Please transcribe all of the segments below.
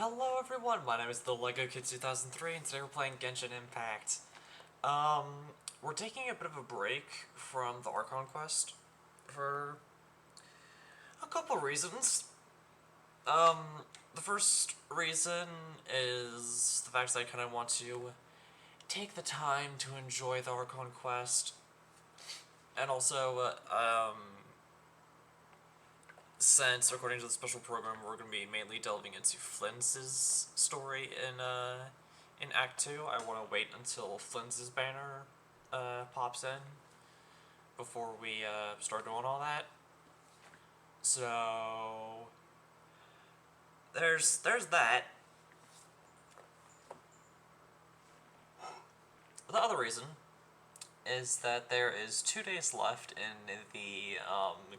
Hello everyone, my name is the Lego Kid 2003 and today we're playing Genshin Impact. We're taking a bit of a break from the Archon quest for a couple reasons. The first reason is the fact that I kind of want to take the time to enjoy the Archon quest, and also, since, according to the special program, we're going to be mainly delving into Flynn's story in Act 2, I want to wait until Flynn's banner pops in before we start doing all that. So there's that. The other reason is that there is 2 days left in the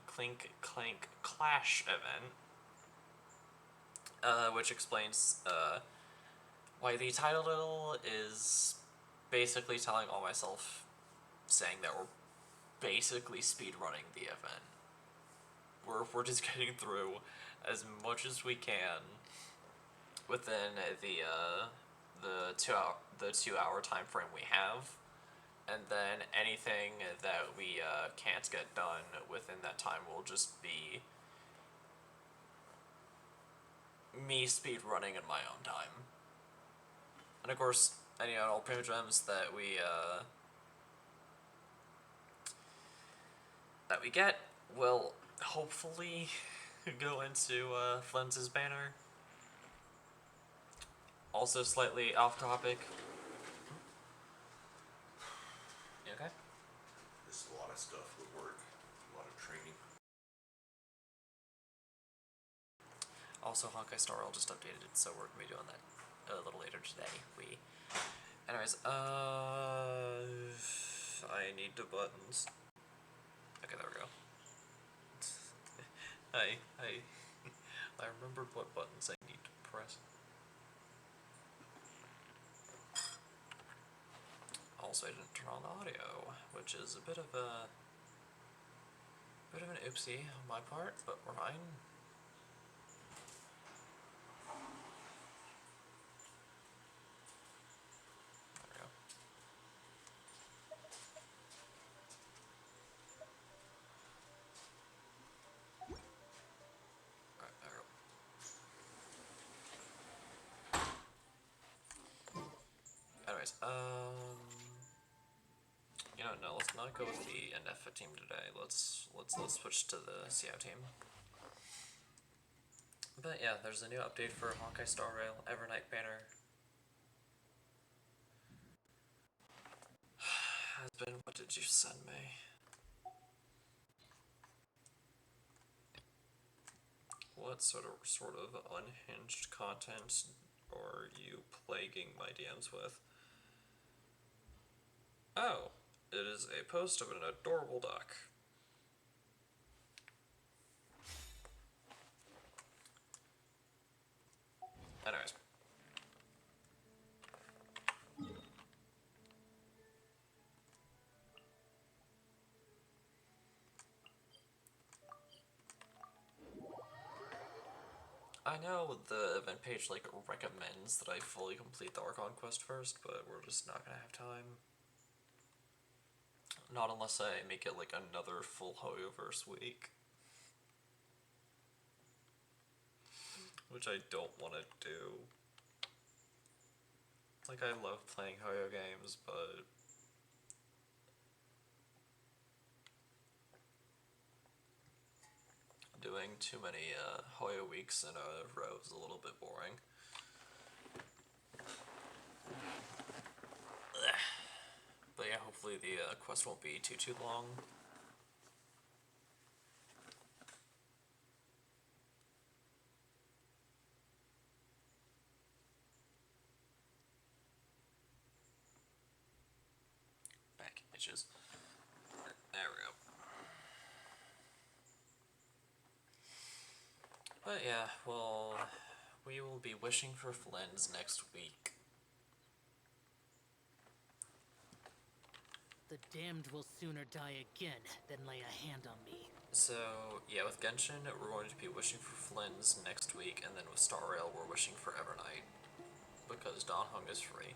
Clink Clank Clash event, which explains why the title is basically telling on myself, saying that we're basically speedrunning the event. We're just getting through as much as we can within the 2 hour time frame we have, and then anything that we can't get done within that time will just be me speedrunning in my own time. And of course, any all primo gems that we get will hopefully go into Flynn's banner. Also slightly off topic. You okay? This is a lot of stuff with work, a lot of training. Also, Honkai Star Rail just updated it, so we're gonna be doing that a little later today. Anyways, I need the buttons. Okay, there we go. I remembered what buttons I need to press. Also, I didn't turn on the audio, which is a bit of an oopsie on my part, but we're fine. Anyways, you know, no, let's not go with the NF team today. Let's switch to the CO team. But yeah, there's a new update for Honkai Star Rail Evernight banner. Husband, what did you send me? What sort of unhinged content are you plaguing my DMs with? Oh, it is a post of an adorable duck. Anyways. I know the event page, like, recommends that I fully complete the Archon quest first, but we're just not gonna have time. Not unless I make it, like, another full Hoyoverse week. Which I don't want to do. Like, I love playing Hoyo games, but doing too many Hoyo weeks in a row is a little bit boring. But yeah, hopefully the quest won't be too long. Back itches. There we go. But yeah, well, we will be wishing for Flynn's next week. The damned will sooner die again than lay a hand on me. So, yeah, with Genshin, we're going to be wishing for Flynn's next week, and then with Star Rail, we're wishing for Evernight, because Dan Heng is free.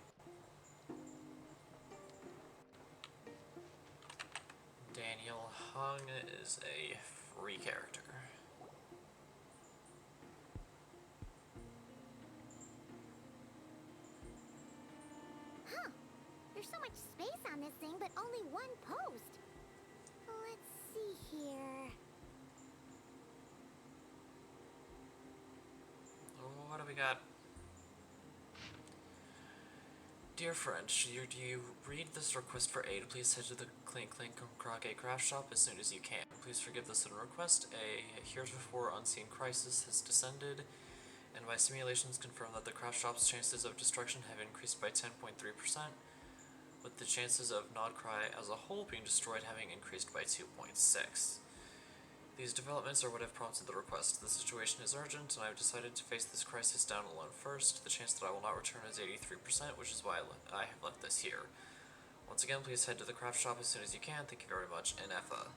Daniel Hung is a free character. Huh. There's so much space on this thing, but only one post. Let's see here. What do we got? Dear friend, do you read this request for aid? Please head to the Clink Clink Krake craft shop as soon as you can. Please forgive this sudden request. A heretofore unseen crisis has descended, and my simulations confirm that the craft shop's chances of destruction have increased by 10.3%, with the chances of Nodcry as a whole being destroyed having increased by 2.6. These developments are what have prompted the request. The situation is urgent, and I have decided to face this crisis down alone first. The chance that I will not return is 83%, which is why I have left this here. Once again, please head to the craft shop as soon as you can. Thank you very much, Inefa.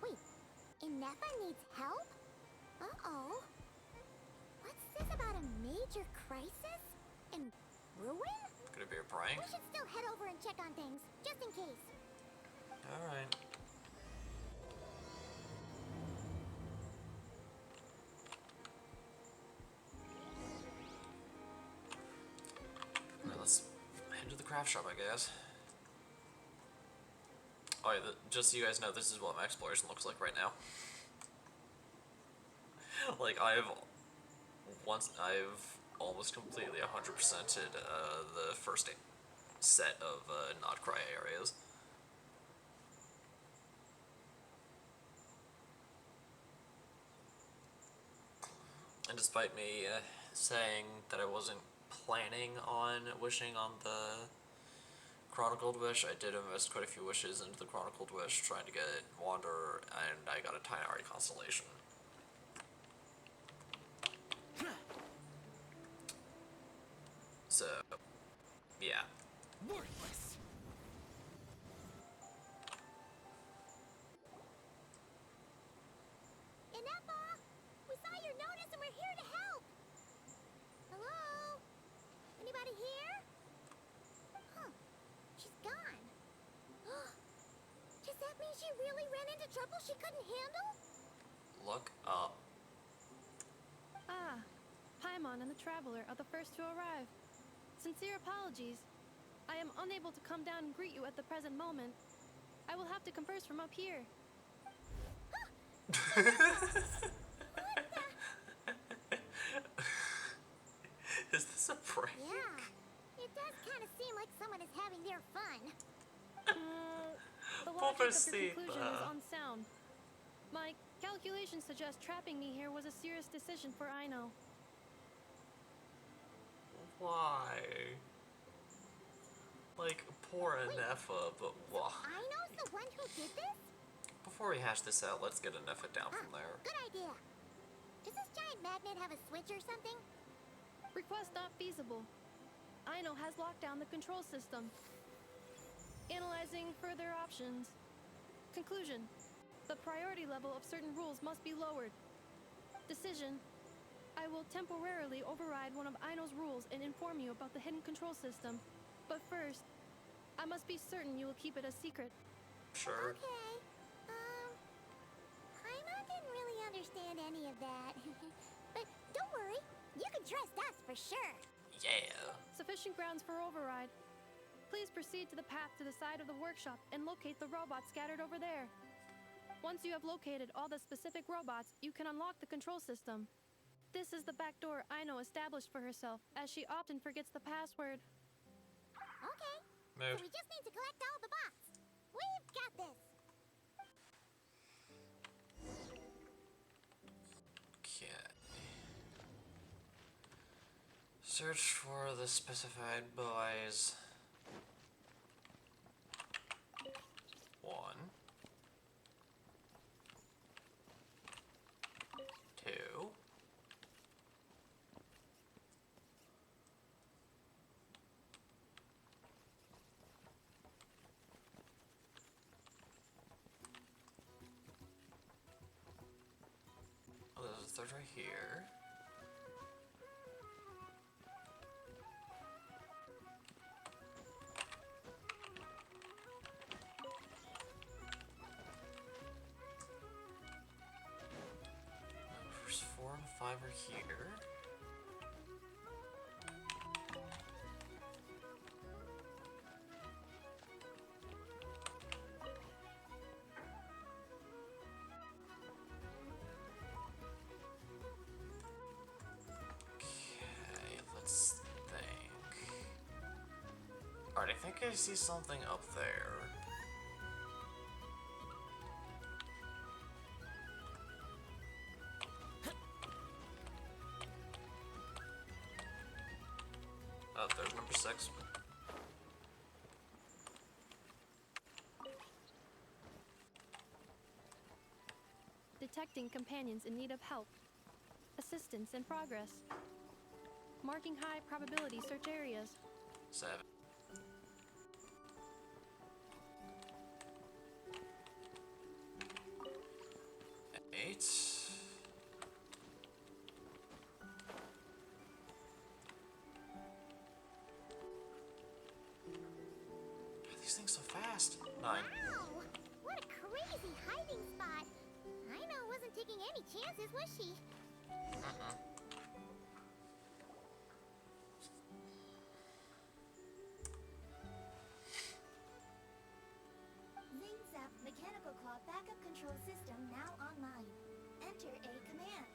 Wait, Inefa needs help? Uh-oh. What's this about a major crisis? And ruin? Could it be a prank? We should still head over and check on things, just in case. Alright. Alright, let's head to the craft shop, I guess. Oh yeah, just so you guys know, this is what my exploration looks like right now. Like, I've almost completely 100%ed the first set of Nodcry areas. And despite me saying that I wasn't planning on wishing on the Chronicled Wish, I did invest quite a few wishes into the Chronicled Wish, trying to get Wanderer, and I got a Tainari Constellation. So, yeah. Worthless. Inefa! We saw your notice and we're here to help! Hello? Anybody here? Huh. She's gone. Does that mean she really ran into trouble she couldn't handle? Look up. Ah, Paimon and the Traveler are the first to arrive. Sincere apologies. I am unable to come down and greet you at the present moment. I will have to converse from up here. Is this a prank? Yeah. It does kind of seem like someone is having their fun. The logic of your Pobrecita. conclusion is unsound. My calculations suggest trapping me here was a serious decision for Aino. Why? Like, poor Inefa, but why? Aino's the one who did this? Before we hash this out, let's get Inefa down from there. Good idea. Does this giant magnet have a switch or something? Request not feasible. Aino has locked down the control system. Analyzing further options. Conclusion. The priority level of certain rules must be lowered. Decision. I will temporarily override one of Aino's rules and inform you about the hidden control system. But first, I must be certain you will keep it a secret. Sure. Okay. Paimon didn't really understand any of that. But don't worry, you can trust us for sure. Yeah. Sufficient grounds for override. Please proceed to the path to the side of the workshop and locate the robots scattered over there. Once you have located all the specific robots, you can unlock the control system. This is the back door Aino established for herself, as she often forgets the password. Okay. Mood. So we just need to collect all the bots. We've got this. Okay. Search for the specified boys. 1. 2. here. Numbers 4 and 5 are here. Okay, let's think. Alright, I think I see something up there. Oh, there's number 6. Detecting companions in need of help. Assistance in progress. Marking high probability search areas. 7. 8. These things so fast. 9. Wow! What a crazy hiding spot! Aino wasn't taking any chances, was she? Zing Zap Mechanical Claw Backup Control System now online. Enter a command.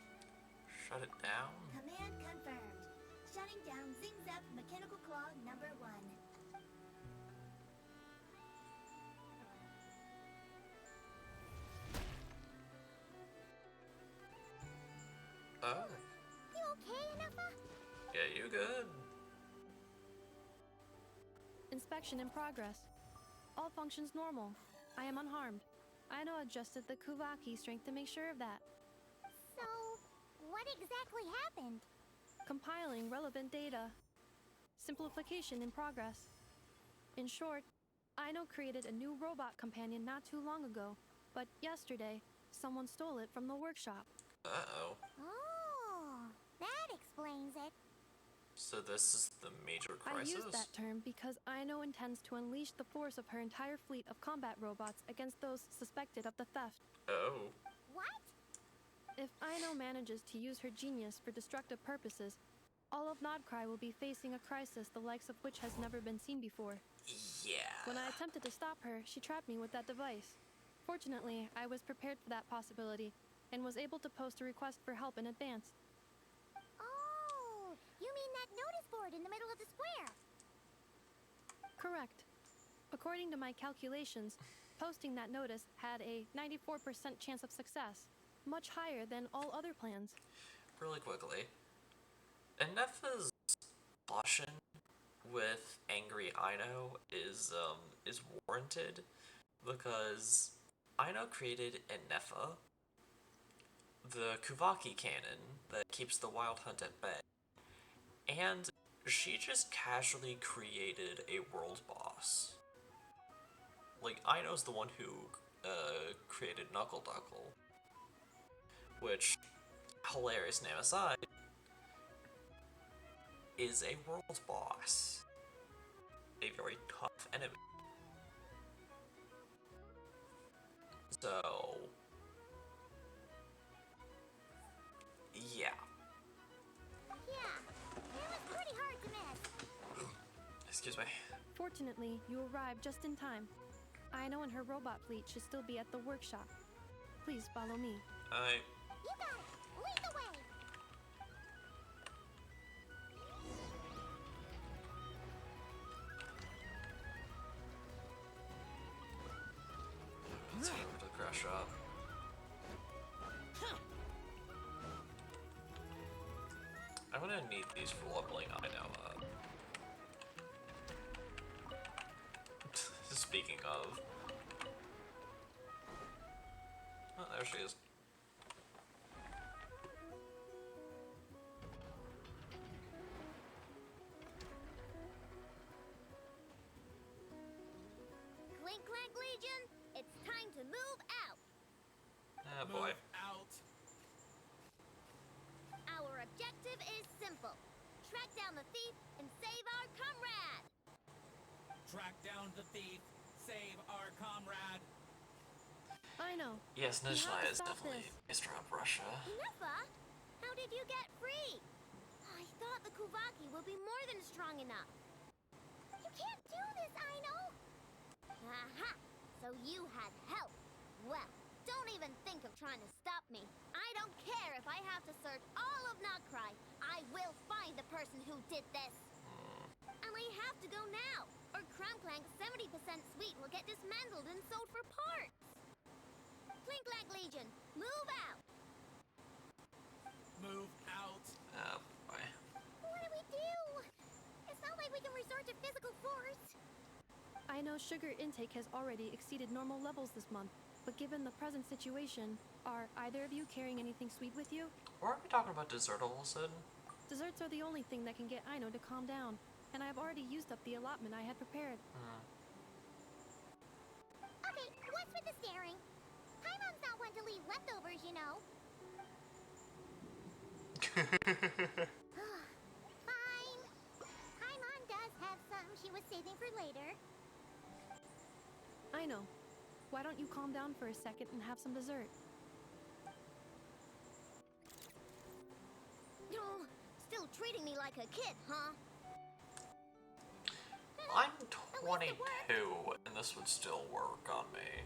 Shut it down. Command confirmed. Shutting down Zing Zap Mechanical Claw number 1. Oh. You okay, Anafa? Yeah, you good? Inspection in progress. All functions normal. I am unharmed. Aino adjusted the Kuvaki strength to make sure of that. So, what exactly happened? Compiling relevant data. Simplification in progress. In short, Aino created a new robot companion not too long ago, but yesterday, someone stole it from the workshop. Uh-oh. Oh, that explains it. So this is the major crisis? I use that term because Aino intends to unleash the force of her entire fleet of combat robots against those suspected of the theft. Oh. What? If Aino manages to use her genius for destructive purposes, all of Nodcry will be facing a crisis the likes of which has never been seen before. Yeah. When I attempted to stop her, she trapped me with that device. Fortunately, I was prepared for that possibility and was able to post a request for help in advance. Oh, you mean that notice board in the middle of the square? Correct. According to my calculations, posting that notice had a 94% chance of success, much higher than all other plans. Really quickly. Enefa's caution with angry Aino is warranted because Aino created Enefa, the Kuvaki cannon that keeps the wild hunt at bay, and she just casually created a world boss. Like, Aino's the one who created Knuckle Duckle, which, hilarious name aside, is a world boss. A very tough enemy. So, yeah. Yeah, it was pretty hard to miss. Excuse me. Fortunately, you arrived just in time. Aino and her robot fleet should still be at the workshop. Please follow me. You got it. Lead the way. Let's go to the crash shop. I'm gonna need these for leveling Aino up. Speaking of. Oh, there she is. Clink Clank Legion, it's time to move out. Ah, boy. Out. the thief and save our comrade! Track down the thief, save our comrade. I know. Yes, You have Nizhny to is stop definitely this. based around Russia. Neffa, how did you get free? I thought the Kuvaki would be more than strong enough. You can't do this, Aino! Aha! So you had help. Well, don't even think of trying to stop me. I don't care if I have to search all of Nagcry. I will find the person who did this. And I have to go now, or Crumbclank's 70% sweet will get dismantled and sold for parts. Clinkclank Legion, move out! Move out. Oh boy. What do we do? It's not like we can resort to physical force. I know sugar intake has already exceeded normal levels this month, but given the present situation, are either of you carrying anything sweet with you? Weren't we talking about dessert all of a sudden? Desserts are the only thing that can get Aino to calm down, and I've already used up the allotment I had prepared. Okay, what's with the staring? Paimon's not one to leave leftovers, you know. Fine. Paimon does have some she was saving for later. Aino, why don't you calm down for a second and have some dessert? Oh, still treating me like a kid, huh? I'm least it 22, and this would still work on me.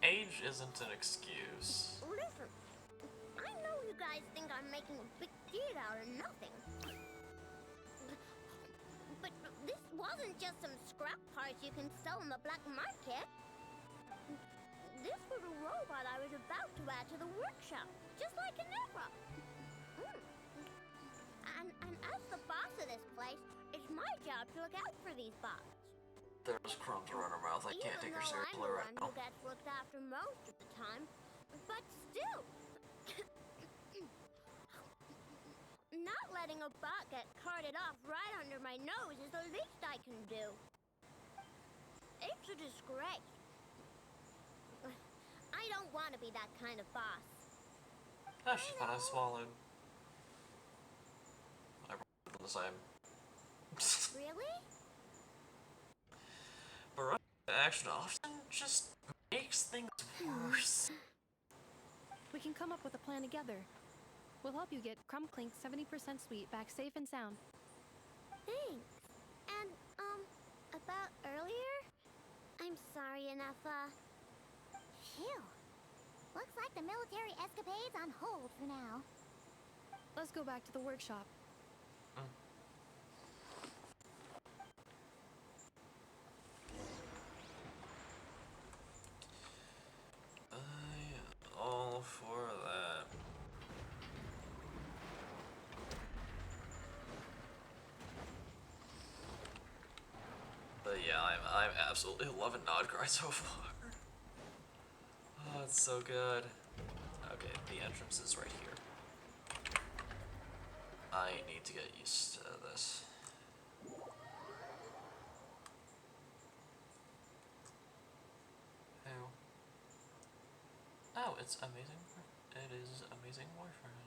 Age isn't an excuse. Listen, I know you guys think I'm making a big deal out of nothing. But this wasn't just some scrap parts you can sell on the black market. This was a robot I was about to add to the workshop, just like an Neffa. And as the boss of this place, it's my job to look out for these bots. There's crumbs around her mouth. I can't take her seriously right I'm the now. one who gets looked after most of the time, but still. Not letting a bot get carted off right under my nose is the least I can do. It's a disgrace. I don't want to be that kind of boss. Oh, she kind of swallowed. I probably done the same. Really? But Russia's action often just makes things worse. We can come up with a plan together. We'll help you get Crumbclink's 70% sweet back safe and sound. Thanks. And, about earlier? I'm sorry, Neffa. Phew. Looks like the military escapade's on hold for now. Let's go back to the workshop. All for that. But yeah, I'm absolutely loving Nodgrind so far. Oh, it's so good. Okay, the entrance is right here. I need to get used to this. Ew. Oh, it's amazing. It is amazing boyfriend.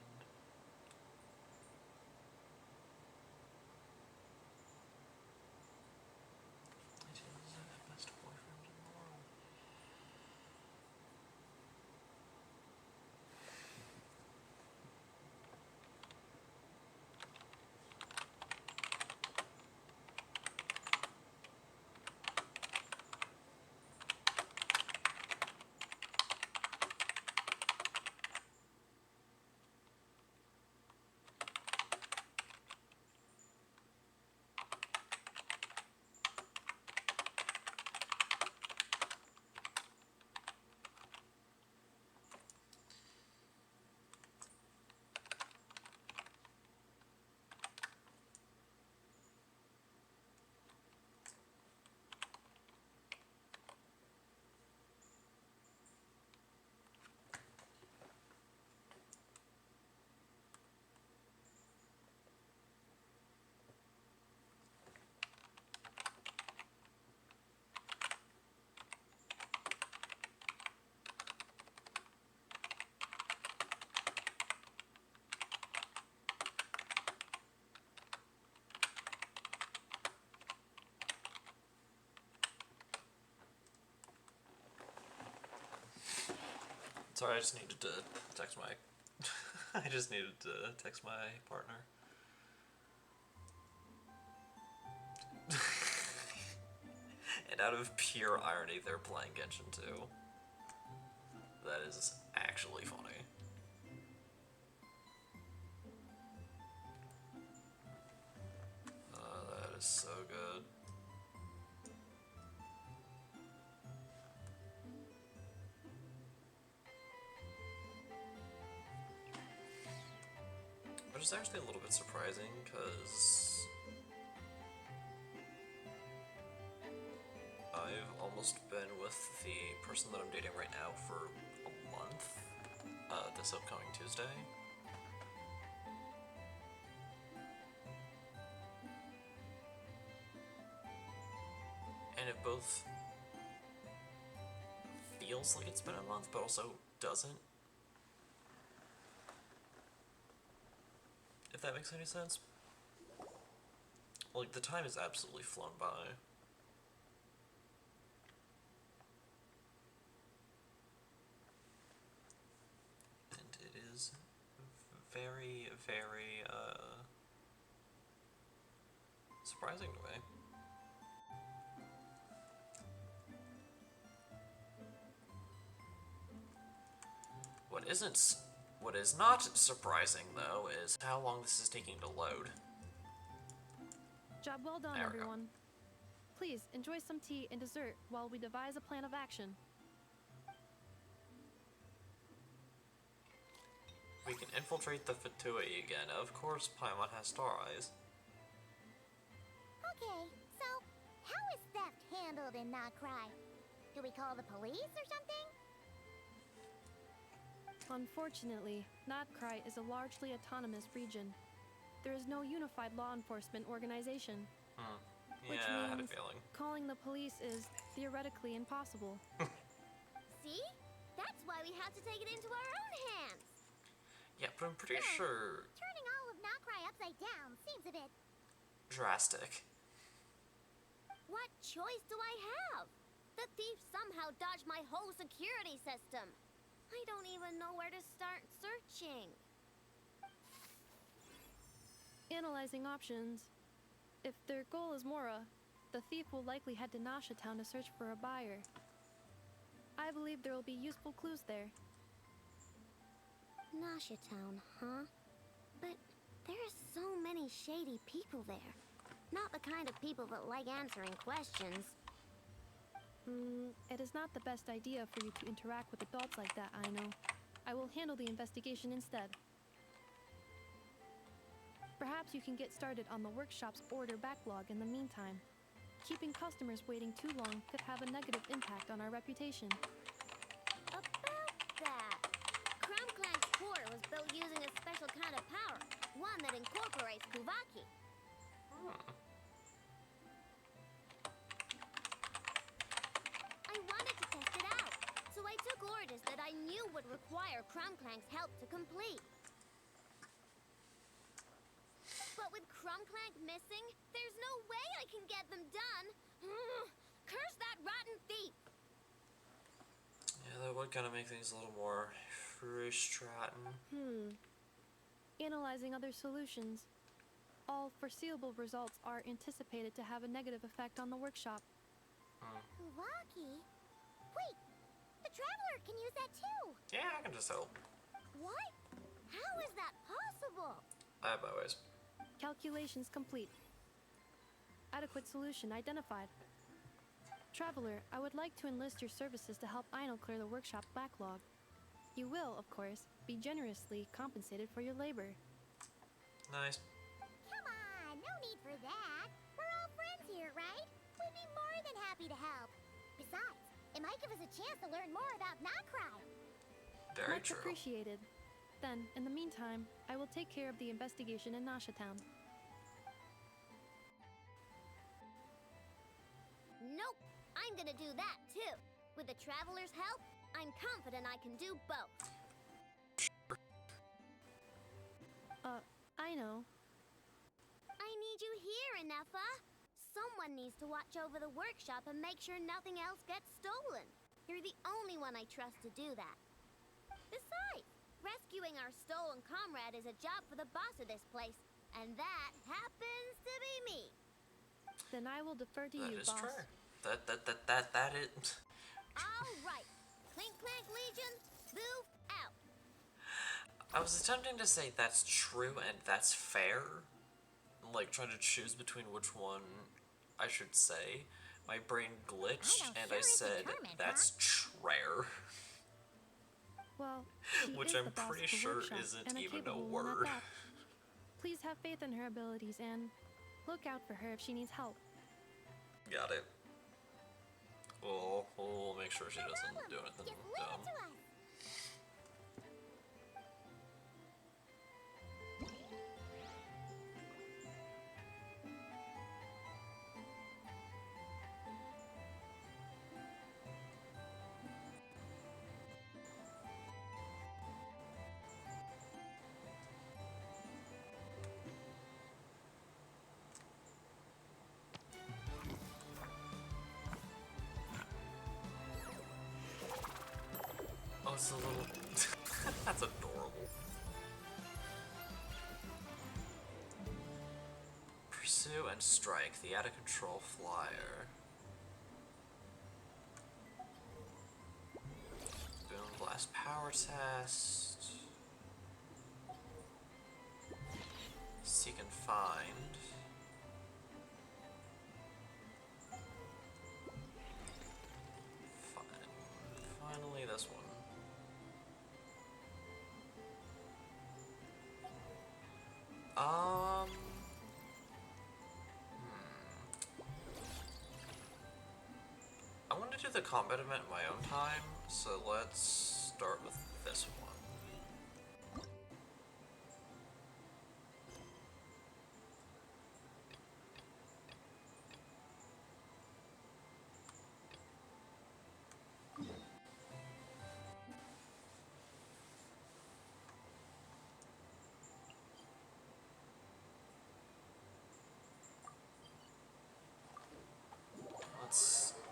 It is the best boyfriend in the world. Sorry, I just needed to text my... I just needed to text my partner. And out of pure irony, they're playing Genshin too. That is actually funny. That is so good. But it's actually a little bit surprising, because I've almost been with the person that I'm dating right now for a month, this upcoming Tuesday. And it both feels like it's been a month, but also doesn't. If that makes any sense. Like, the time has absolutely flown by. And it is very, very, surprising to me. What is not surprising, though, is how long this is taking to load. Job well done, There we go. everyone. Please enjoy some tea and dessert while we devise a plan of action. We can infiltrate the Fatui again. Of course, Paimon has star eyes. Okay, so how is theft handled in Nocry? Do we call the police or something? Unfortunately, Notcry is a largely autonomous region. There is no unified law enforcement organization. Which Yeah, I had a means feeling. calling the police is theoretically impossible. See? That's why we have to take it into our own hands. Yeah, but I'm pretty sure Turning all of Nocry upside down seems a bit... drastic. What choice do I have? The thief somehow dodged my whole security system. I don't even know where to start searching. Analyzing options. If their goal is Mora, the thief will likely head to Nasha Town to search for a buyer. I believe there will be useful clues there. Nasha Town, huh? But there are so many shady people there. Not the kind of people that like answering questions. It is not the best idea for you to interact with adults like that, I know. I will handle the investigation instead. Perhaps you can get started on the workshop's order backlog in the meantime. Keeping customers waiting too long could have a negative impact on our reputation. About that, Crumclank's port was built using a special kind of power, one that incorporates Kuvaki. I wanted to test it out, so I took orders that I knew would require Crumclank's help to complete. But with Crumclank missing, there's no way I can get them done. Curse that rotten thief! Yeah, that would kind of make things a little more frustrating. Analyzing other solutions. All foreseeable results are anticipated to have a negative effect on the workshop. Kuvaki? Wait, the Traveler can use that too! Yeah, I can just help. What? How is that possible? I have my ways. Calculations complete. Adequate solution identified. Traveler, I would like to enlist your services to help Aino clear the workshop backlog. You will, of course, be generously compensated for your labor. Nice. Come on, no need for that. We're all friends here, right? We'd be more than happy to help. Besides, it might give us a chance to learn more about Nocry. Very Much true. appreciated. Then, in the meantime, I will take care of the investigation in Nasha Town. Nope, I'm gonna do that too. With the Traveler's help, I'm confident I can do both. I know. I need you here, Inefa. Someone needs to watch over the workshop and make sure nothing else gets stolen. You're the only one I trust to do that. Besides, rescuing our stolen comrade is a job for the boss of this place, and that happens to be me. Then I will defer to you, That is boss. true. That is. All right. Clink Clank Legion, move out. I was attempting to say that's true and that's fair. Like, trying to choose between which one I should say. My brain glitched I know, and sure I is said, determined, that's rare. Well, she Which is I'm the boss pretty of the sure workshop, isn't and a even a capable one at word. that. Please have faith in her abilities and look out for her if she needs help. Got it. We'll make sure she doesn't do anything Just leave dumb. it to us. Oh, it's a little... That's adorable. Pursue and strike the out-of-control flyer. Boom blast power test. Seek and find. Finally, this one. Um. I want to do the combat event in my own time, so let's start with this one.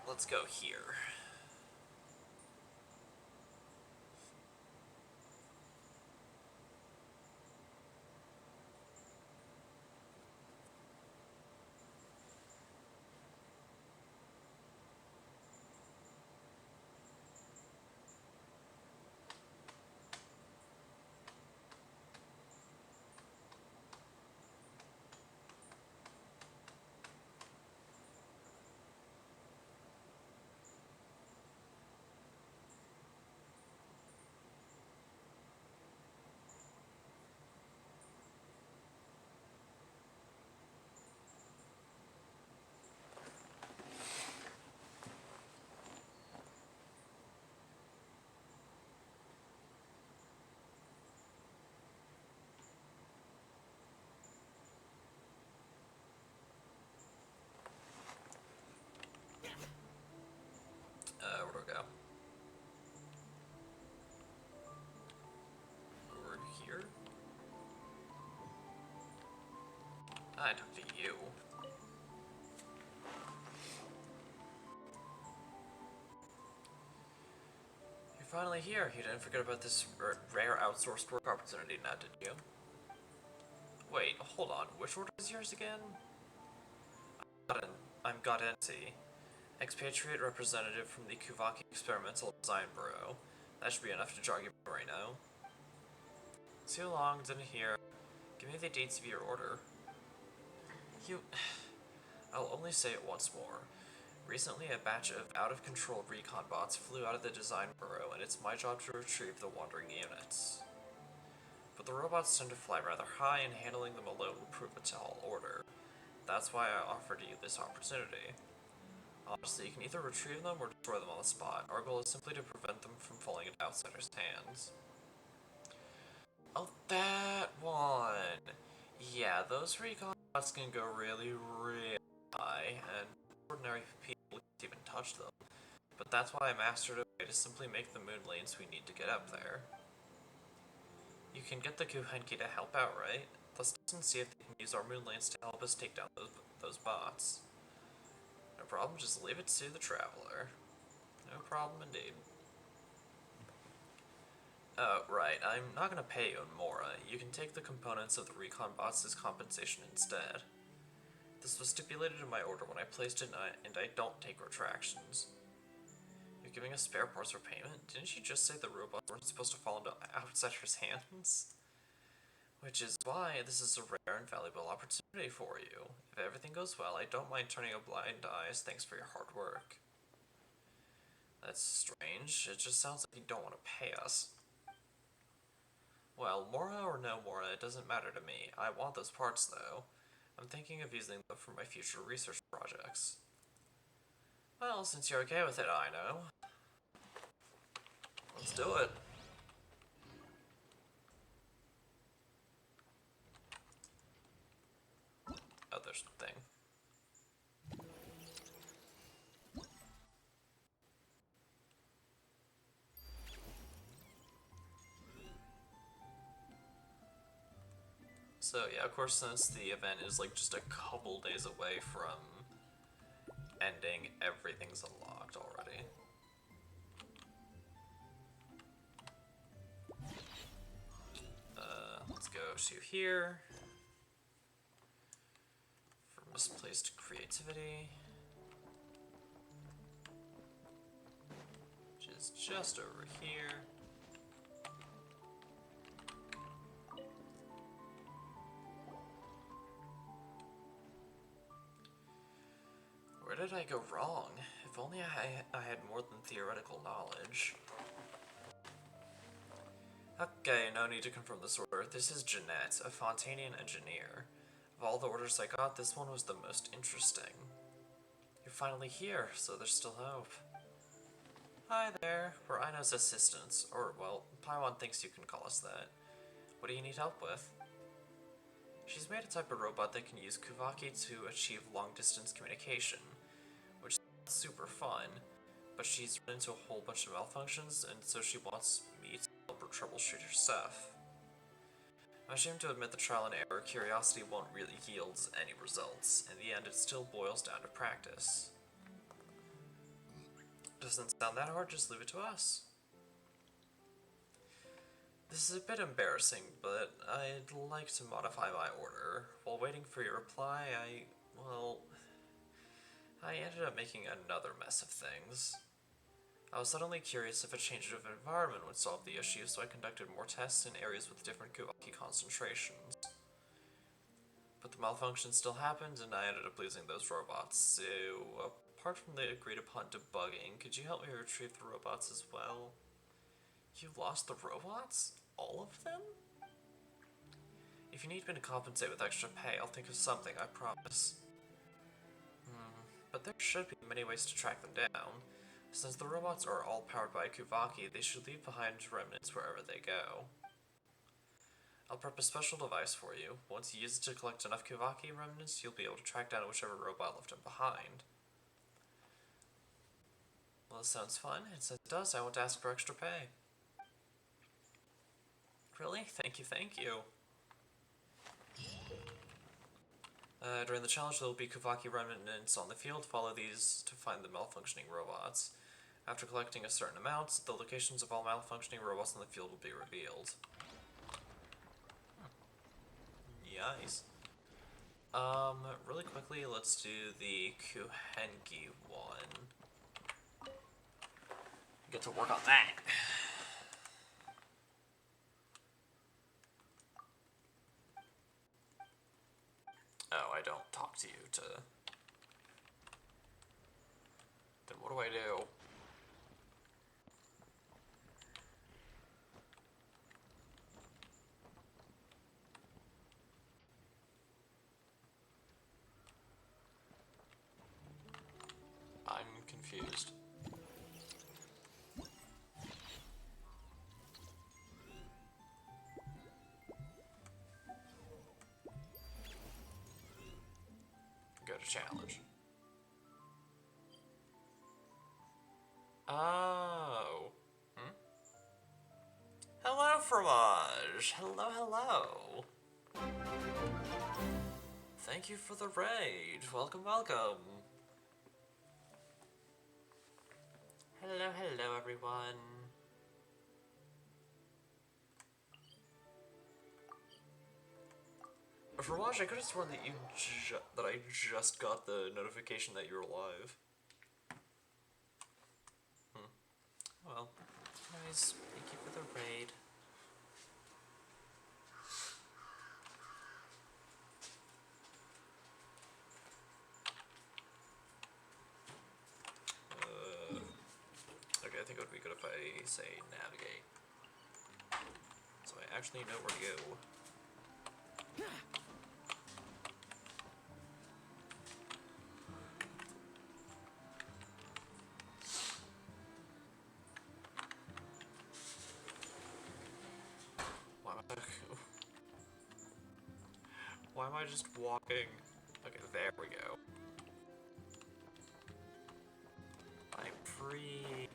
Let's go here. Where do I go? Over here? I talk to you. You're finally here. You didn't forget about this rare outsourced work opportunity now, did you? Wait, hold on. Which order is yours again? I'm Gaudenti, expatriate representative from the Kuvaki Experimental Design Bureau. That should be enough to jog your memory now. Too long, didn't hear. Give me the dates of your order. I'll only say it once more. Recently, a batch of out-of-control recon bots flew out of the Design Bureau, and it's my job to retrieve the wandering units. But the robots tend to fly rather high, and handling them alone would prove a tall order. That's why I offered you this opportunity. Honestly, you can either retrieve them or destroy them on the spot. Our goal is simply to prevent them from falling into outsiders' hands. Oh, that one! Yeah, those recon bots can go really, really high, and ordinary people can't even touch them. But that's why I mastered a way to simply make the moon lanes we need to get up there. You can get the Kuhenki to help out, right? Let's test and see if they can use our moon lanes to help us take down those bots. No problem, just leave it to the traveler. No problem indeed. Right. I'm not gonna pay you in Mora. You can take the components of the recon bots as compensation instead. This was stipulated in my order when I placed it, and I don't take retractions. You're giving us spare parts for payment? Didn't you just say the robots weren't supposed to fall into outsiders' hands? Which is why this is a rare and valuable opportunity for you. If everything goes well, I don't mind turning a blind eye as thanks for your hard work. That's strange. It just sounds like you don't want to pay us. Well, Mora or no Mora, it doesn't matter to me. I want those parts, though. I'm thinking of using them for my future research projects. Well, since you're okay with it, I know. Let's do it. Oh, there's the thing. So yeah, of course, since the event is like just a couple days away from ending, everything's unlocked already. Let's go to here for misplaced creativity, which is just over here. Where did I go wrong? If only I had more than theoretical knowledge. Okay, no need to confirm this order. This is Jeanette, a Fontanian engineer. Of all the orders I got, this one was the most interesting. You're finally here, so there's still hope. Hi there, we're Aino's assistants, or, well, Paimon thinks you can call us that. What do you need help with? She's made a type of robot that can use Kuvaki to achieve long-distance communication, which is super fun, but she's run into a whole bunch of malfunctions, and so she wants me to help her troubleshoot her stuff. I'm ashamed to admit the trial and error curiosity won't really yield any results. In the end, it still boils down to practice. Doesn't sound that hard, just leave it to us. This is a bit embarrassing, but I'd like to modify my order. While waiting for your reply, I ended up making another mess of things. I was suddenly curious if a change of environment would solve the issue, so I conducted more tests in areas with different Kuvaki concentrations. But the malfunction still happened, and I ended up losing those robots, so apart from the agreed upon debugging, could you help me retrieve the robots as well? You lost the robots? All of them? If you need me to compensate with extra pay, I'll think of something, I promise. But there should be many ways to track them down. Since the robots are all powered by Kuvaki, they should leave behind remnants wherever they go. I'll prep a special device for you. Once you use it to collect enough Kuvaki remnants, you'll be able to track down whichever robot left them behind. Well, this sounds fun, and since it does, I won't ask for extra pay. Really? Thank you, thank you. During the challenge, there will be Kuvaki remnants on the field. Follow these to find the malfunctioning robots. After collecting a certain amount, the locations of all malfunctioning robots in the field will be revealed. Nice. Really quickly, let's do the Kuhengi one. Get to work on that. Oh, I don't talk to you to... Then what do I do? I'm confused. Go to challenge. Oh. Hello, Fromage. Hello, hello. Thank you for the raid. Welcome, welcome. Hello, hello, everyone. For once, I could have sworn that that I just got the notification that you're alive. Well, guys, thank you for the raid. Okay, I think it would be good if I say navigate, so I actually know where to go. Why am I just walking? Okay, there we go. I'm free.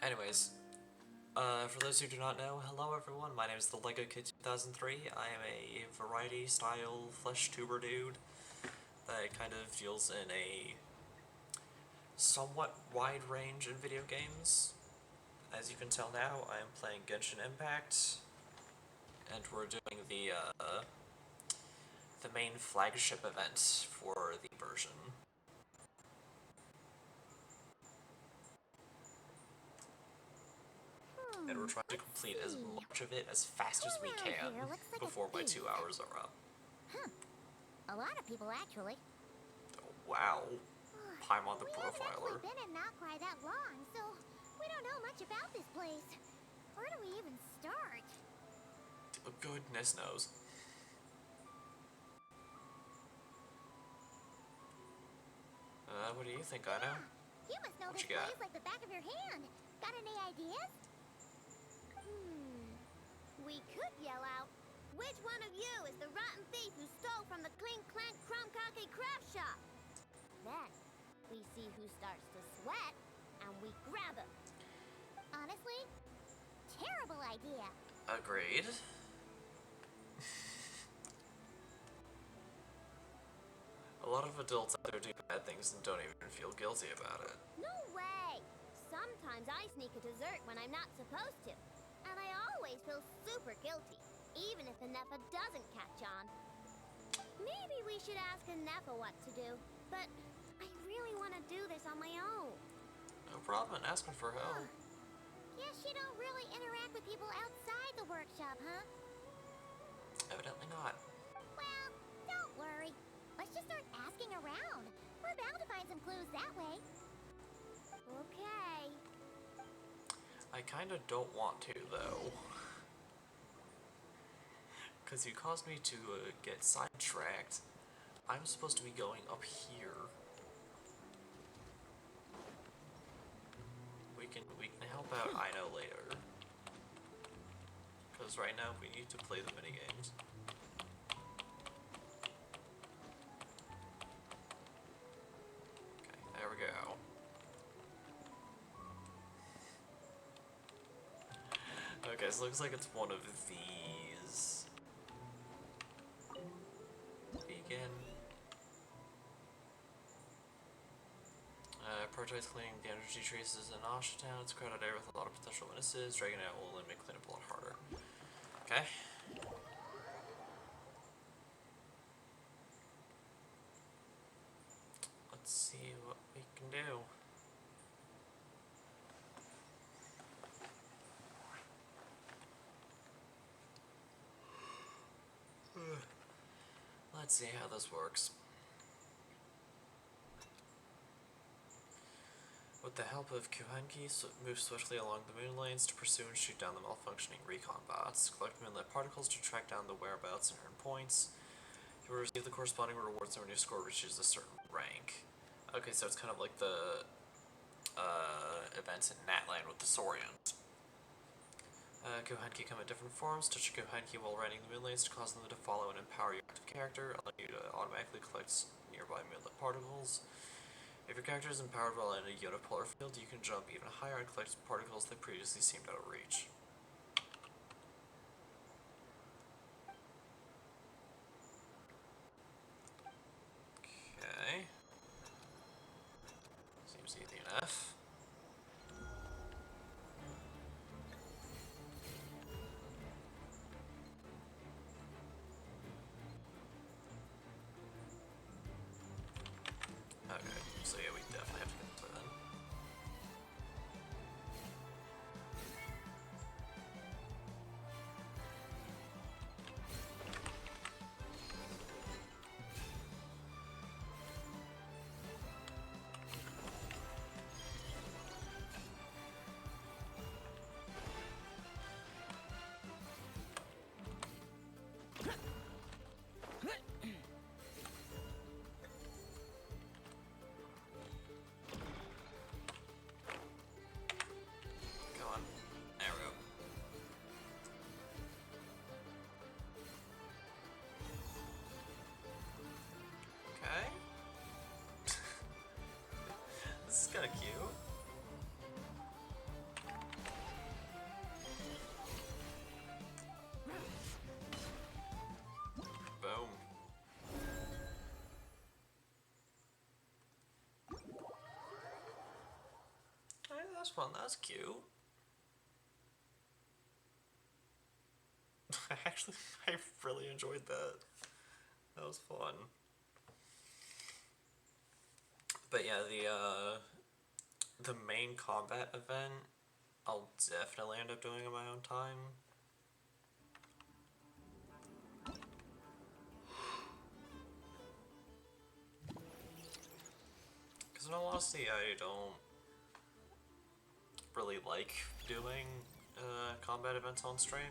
Anyways, for those who do not know, hello everyone, my name is the Lego Kid 2003. I am a variety style flesh tuber dude that kind of deals in a somewhat wide range in video games. As you can tell now, I am playing Genshin Impact, and we're doing the main flagship event for the version. And we're trying to complete as much of it as fast as we can before my 2 hours are up. A lot of people, actually. Oh, wow. Paimon the Profiler. We've been in Nocqui that long, so we don't know much about this place. Where do we even start? Goodness knows. What do you think, I know? You must know this place like the back of your hand. Got any ideas? We could yell out, which one of you is the rotten thief who stole from the Clink Clank Crumcocky craft shop? Then, we see who starts to sweat, and we grab him. Honestly, terrible idea. Agreed. A lot of adults out there do bad things and don't even feel guilty about it. No way! Sometimes I sneak a dessert when I'm not supposed to. And I always feel super guilty, even if Anefa doesn't catch on. Maybe we should ask Anefa what to do, but I really want to do this on my own. No problem, asking for help. Guess you don't really interact with people outside the workshop, huh? Evidently not. Well, don't worry. Let's just start asking around. We're bound to find some clues that way. Okay. I kinda don't want to, though. Because you caused me to get sidetracked. I'm supposed to be going up here. We can help out Ino later. Because right now we need to play the minigames. Okay, there we go. Okay, so it looks like it's one of these. Begin. Prioritize cleaning the energy traces in Asha Town. It's a crowded area with a lot of potential witnesses. Dragging it out will make cleanup a lot harder. Okay. Let's see what we can do. Let's see how this works. With the help of Kuhanki, move swiftly along the moon lanes to pursue and shoot down the malfunctioning recon bots. Collect moonlit particles to track down the whereabouts and earn points. You will receive the corresponding rewards when your score reaches a certain rank. Okay, so it's kind of like the events in Natland with the Saurians. Kuhanki come in different forms. Touch a Kuhanki while riding the moon lanes to cause them to follow and empower your active character, allowing you to automatically collect nearby moonlit particles. If your character is empowered while in a unipolar field, you can jump even higher and collect particles that previously seemed out of reach. Okay. Seems easy enough. kind of cute. Boom. Hey, that's fun. That's cute. I really enjoyed that. That was fun. But yeah, the main combat event, I'll definitely end up doing in my own time. Because in all honesty, I don't really like doing combat events on stream.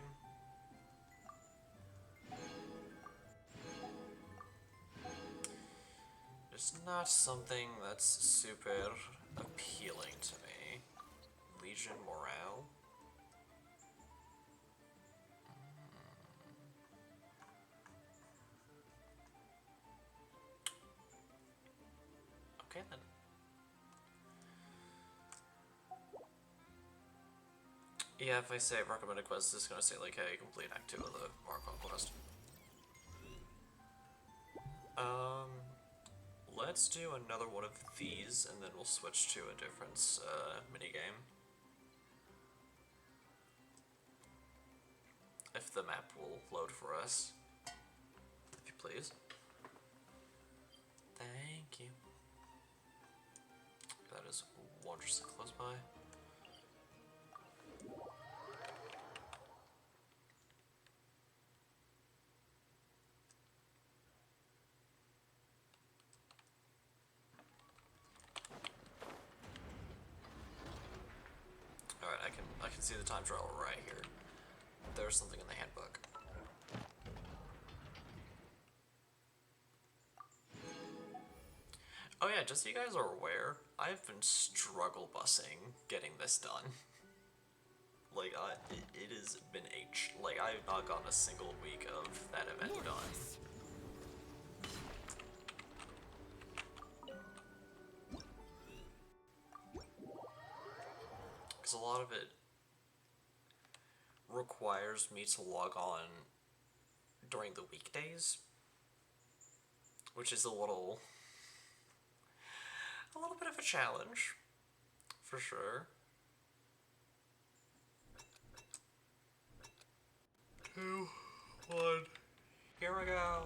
It's not something that's super appealing to me. Legion morale. Okay then. Yeah, if I say recommended quest, it's gonna say like, hey, complete Act 2 of the Mark quest. Let's do another one of these, and then we'll switch to a different minigame. If the map will load for us. If you please. Thank you. That is wondrously close by. Alright, I can see the time trial right here. There's something in the handbook. Oh yeah, just so you guys are aware, I've been struggle busing getting this done. Like, it has been like, I've not gotten a single week of that event done. Because a lot of it requires me to log on during the weekdays, which is a little bit of a challenge, for sure. 2, 1, here we go.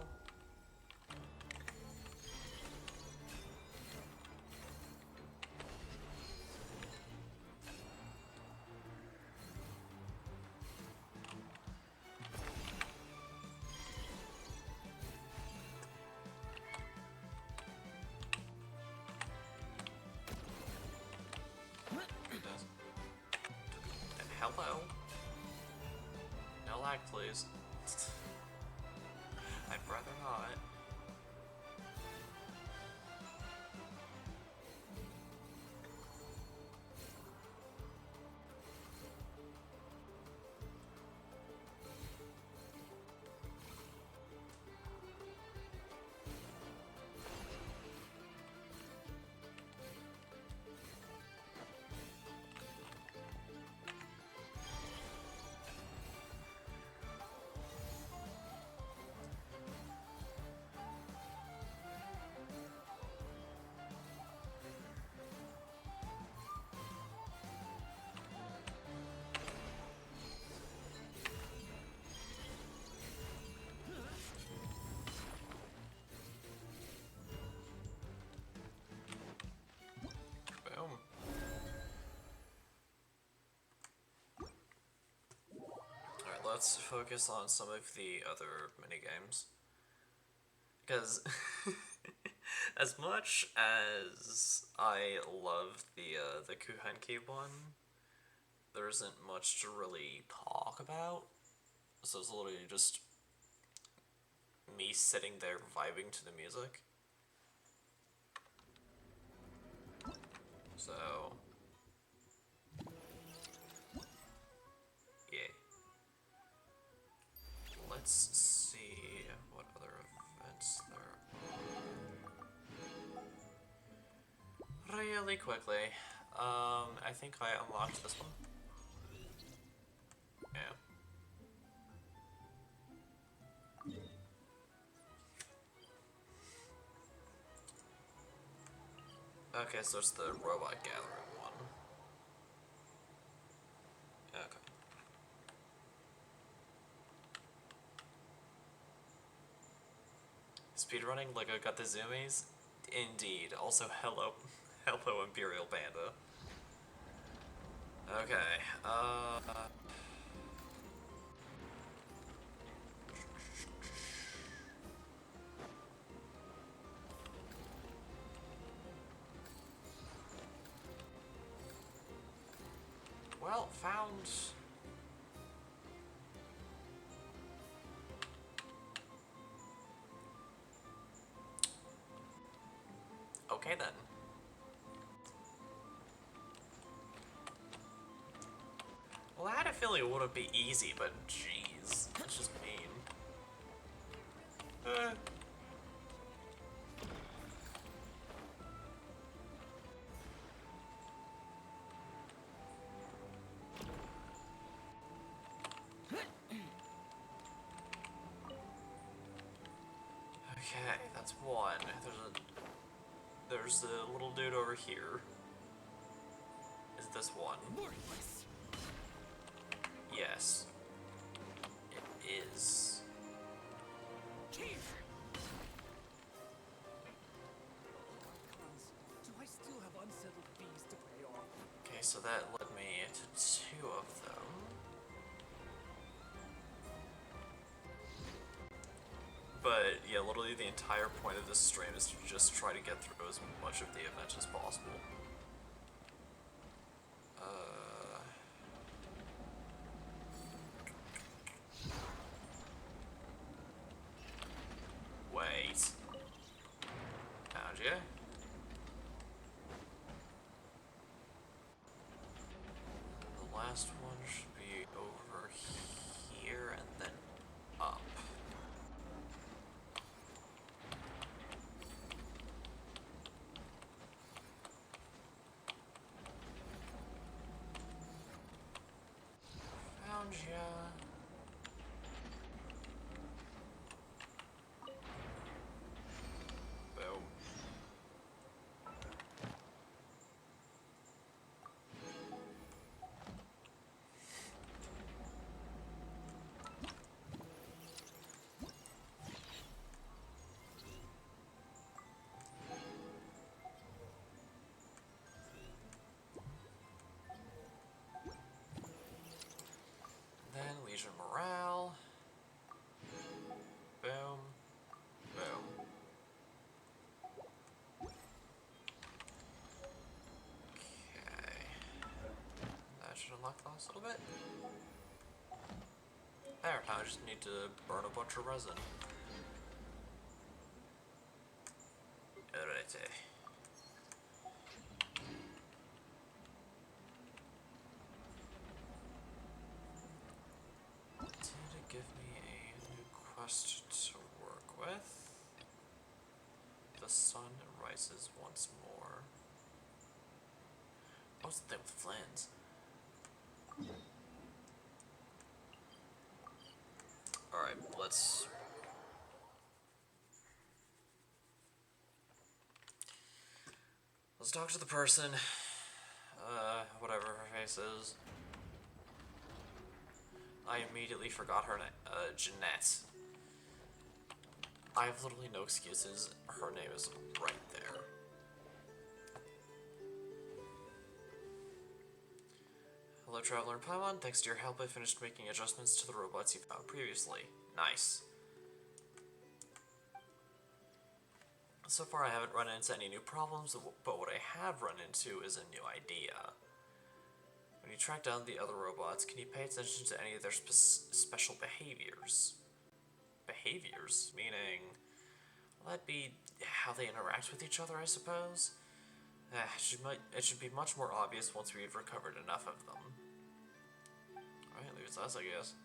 Hello? No lag, please. I'd rather not. Boom. Alright, let's focus on some of the other minigames. Because as much as I love the Kuhenki one, there isn't much to really talk about. So it's literally just me sitting there vibing to the music. So yeah. Let's see what other events there are. really quickly. I think I unlocked this one. Yeah. Okay, so it's the robot gathering one. Okay. Speedrunning like I got the zoomies? Indeed. Also, hello. Hello, Imperial Panda. Okay, well, found... Okay then. Well, I had a feeling it wouldn't be easy, but jeez, that's just mean. Okay, that's one. There's a little dude over here. Is this one? Worthless. Yes. It is. Here. Do I still have unsettled fees to pay off? Okay, so that led me to two of them. But yeah, literally the entire point of this stream is to just try to get through as much of the event as possible. Wait. Found you. The last one should be over here and then up. Found ya. Boom. Then Legion Morale. Boom. Boom. Okay. That should unlock the last little bit. There, now I just need to burn a bunch of resin. Alrighty. Did it give me a new quest to work with? The sun rises once more. What's the thing with Flans? Alright, let's... Let's talk to the person. Whatever her face is. I immediately forgot her name. Jeanette. I have literally no excuses. Her name is right there. Hello, Traveler in Paimon. Thanks to your help, I finished making adjustments to the robots you found previously. Nice. So far, I haven't run into any new problems, but what I have run into is a new idea. When you track down the other robots, can you pay attention to any of their special behaviors? Behaviors? Meaning, will that be how they interact with each other, I suppose? It should be much more obvious once we've recovered enough of them. Alright, leave it to us, I guess.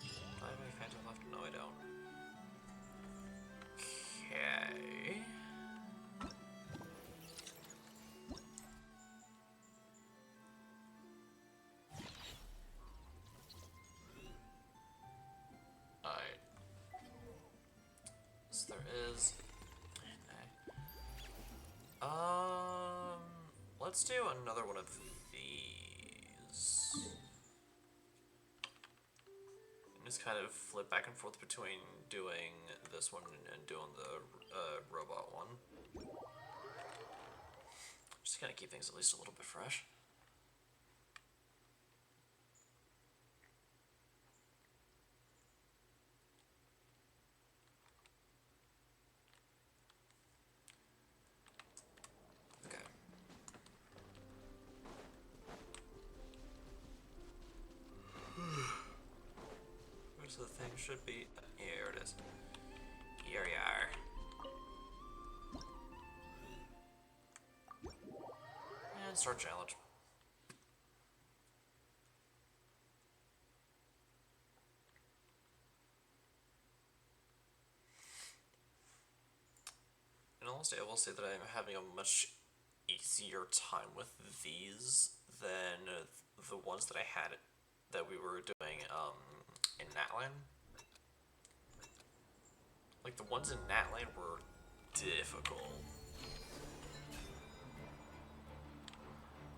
Do I have any phantom left? No, I don't. Okay. is. Let's do another one of these. And just kind of flip back and forth between doing this one and doing the robot one. Just kind of keep things at least a little bit fresh. So the thing should be here. It is. Here we are. And start challenge. In all honesty, I will say that I'm having a much easier time with these than the ones that I had that we were doing in Natlan. Like, the ones in Natlan were difficult.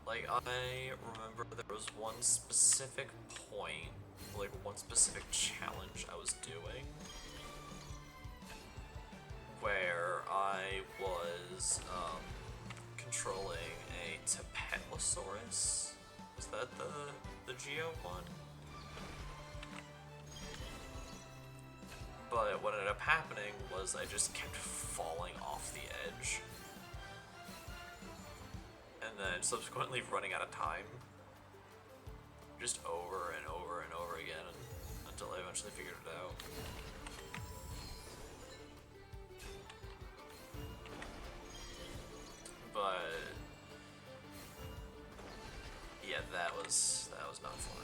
Like, I remember there was one specific point, like one specific challenge I was doing, where I was controlling a Tapetlosaurus. Is that the Geo one? But what ended up happening was I just kept falling off the edge. And then subsequently running out of time. Just over and over and over again until I eventually figured it out. But yeah, that was not fun.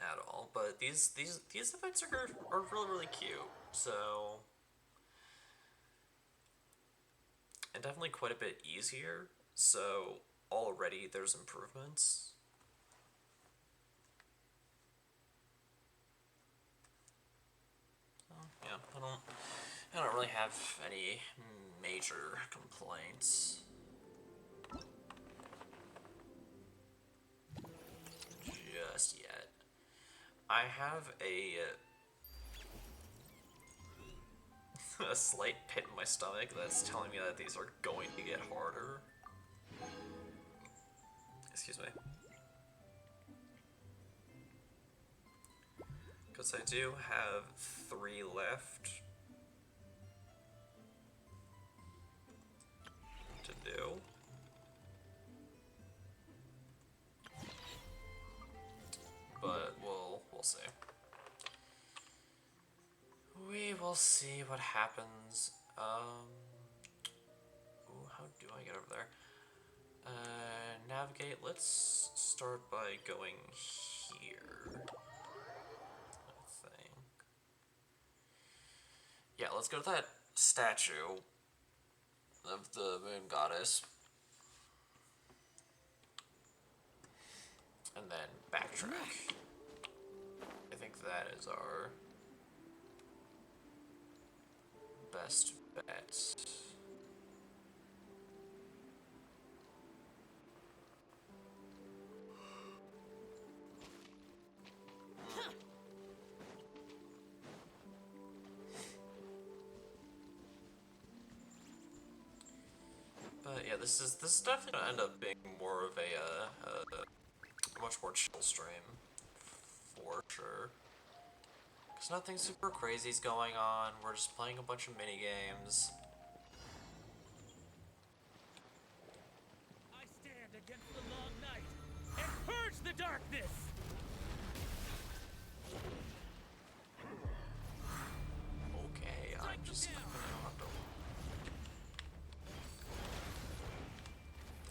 At all, but these events are really cute. So, and definitely quite a bit easier. So already there's improvements. Yeah, I don't really have any major complaints. Just yet. I have a slight pit in my stomach that's telling me that these are going to get harder. Excuse me. Because I do have 3 left to do. But we'll see. We will see what happens. Ooh, how do I get over there? Navigate. Let's start by going here. I think. Yeah, let's go to that statue of the moon goddess. And then backtrack. I think that is our best bet. But yeah, this is definitely gonna end up being more of a much more chill stream, for sure. Cause nothing super crazy is going on. We're just playing a bunch of mini games. I stand against the long night and purge the darkness! Okay, I'm just gonna have to.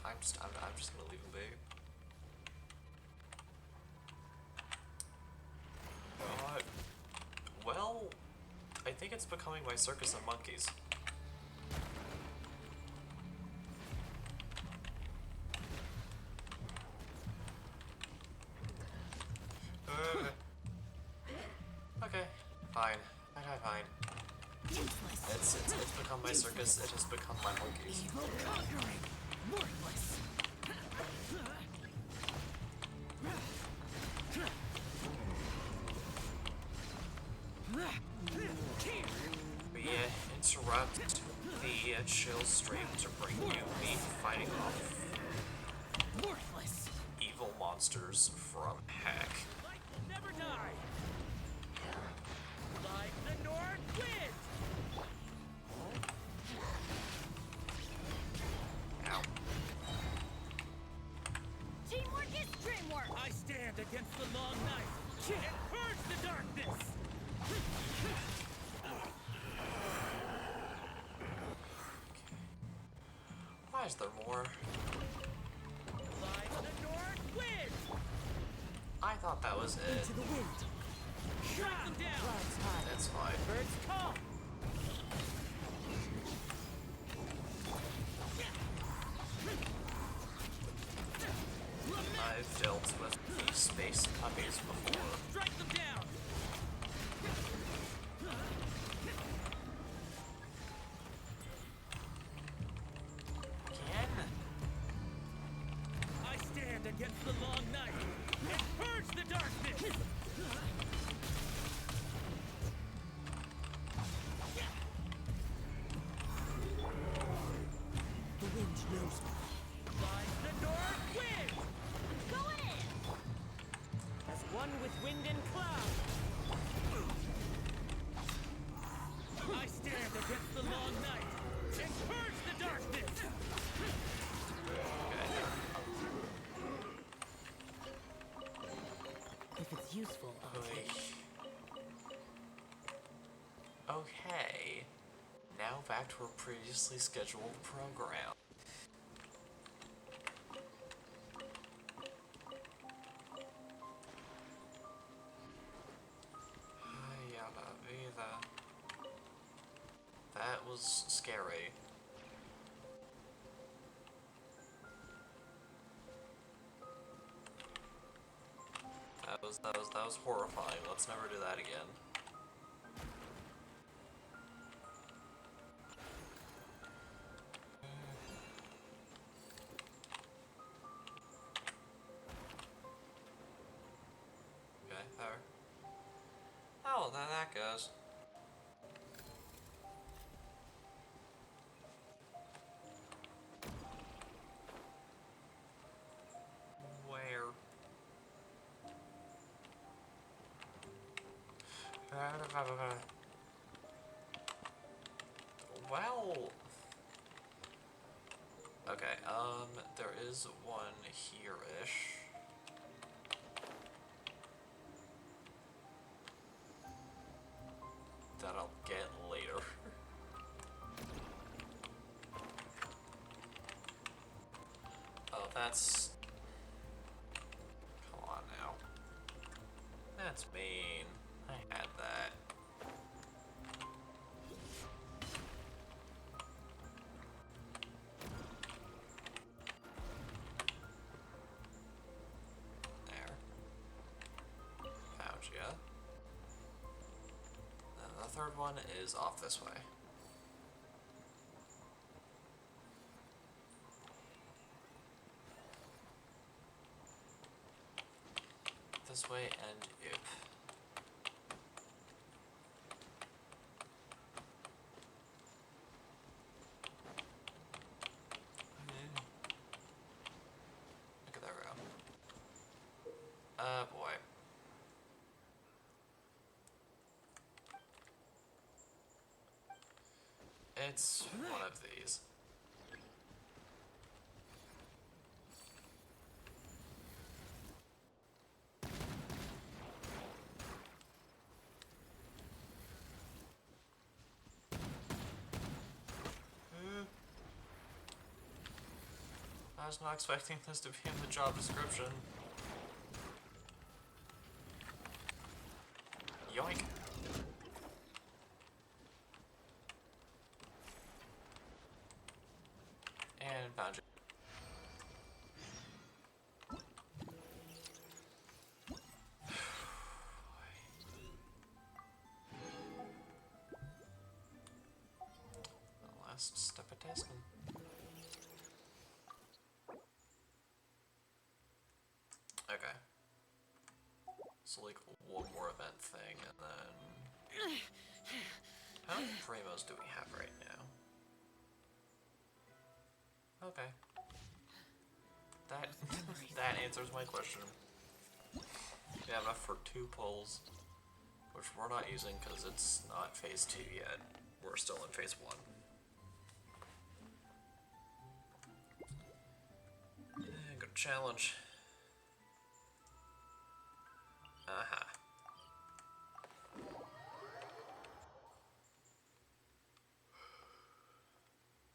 I'm just gonna leave him be. Well, I think it's becoming my circus of monkeys. my circus, it has become my monkeys. Evil conquering. Worthless. We interrupt the chill stream to bring you me fighting off Worthless. evil monsters from heck. Light will never die. Like the north wind. Ow. Teamwork is dreamwork. I stand against the long night and purge the darkness. Why is there more? Like the north wind. I thought that was it. To the wind. Strike them down. That's fine. Birds come. I've dealt with the space puppies before. Strike them down. Again? I stand against the long night and purge the darkness. The wind knows me. Like the north wind. Go in. As one with wind and cloud. I stand against the long night and purge the darkness. If it's useful, I'll Okay. take it. Okay. Now back to our previously scheduled program. Yada vida. That was scary. That was horrifying. Let's never do that again. Okay, there. Oh, well, there that goes. Where? Well. Okay, there is one here-ish. That I'll get later. Oh, that's... Come on now. That's mean. I had that. There. Found ya. And the third one is off this way. This way and oop. Look at that row. Boy. It's one of these. I was not expecting this to be in the job description. Yoink. And found you. Awesome. Okay. So like one more event thing and then how many primos do we have right now? Okay. That answers my question. We have enough for 2 pulls, which we're not using because it's not phase 2 yet. We're still in phase 1. Good challenge. Uh-huh.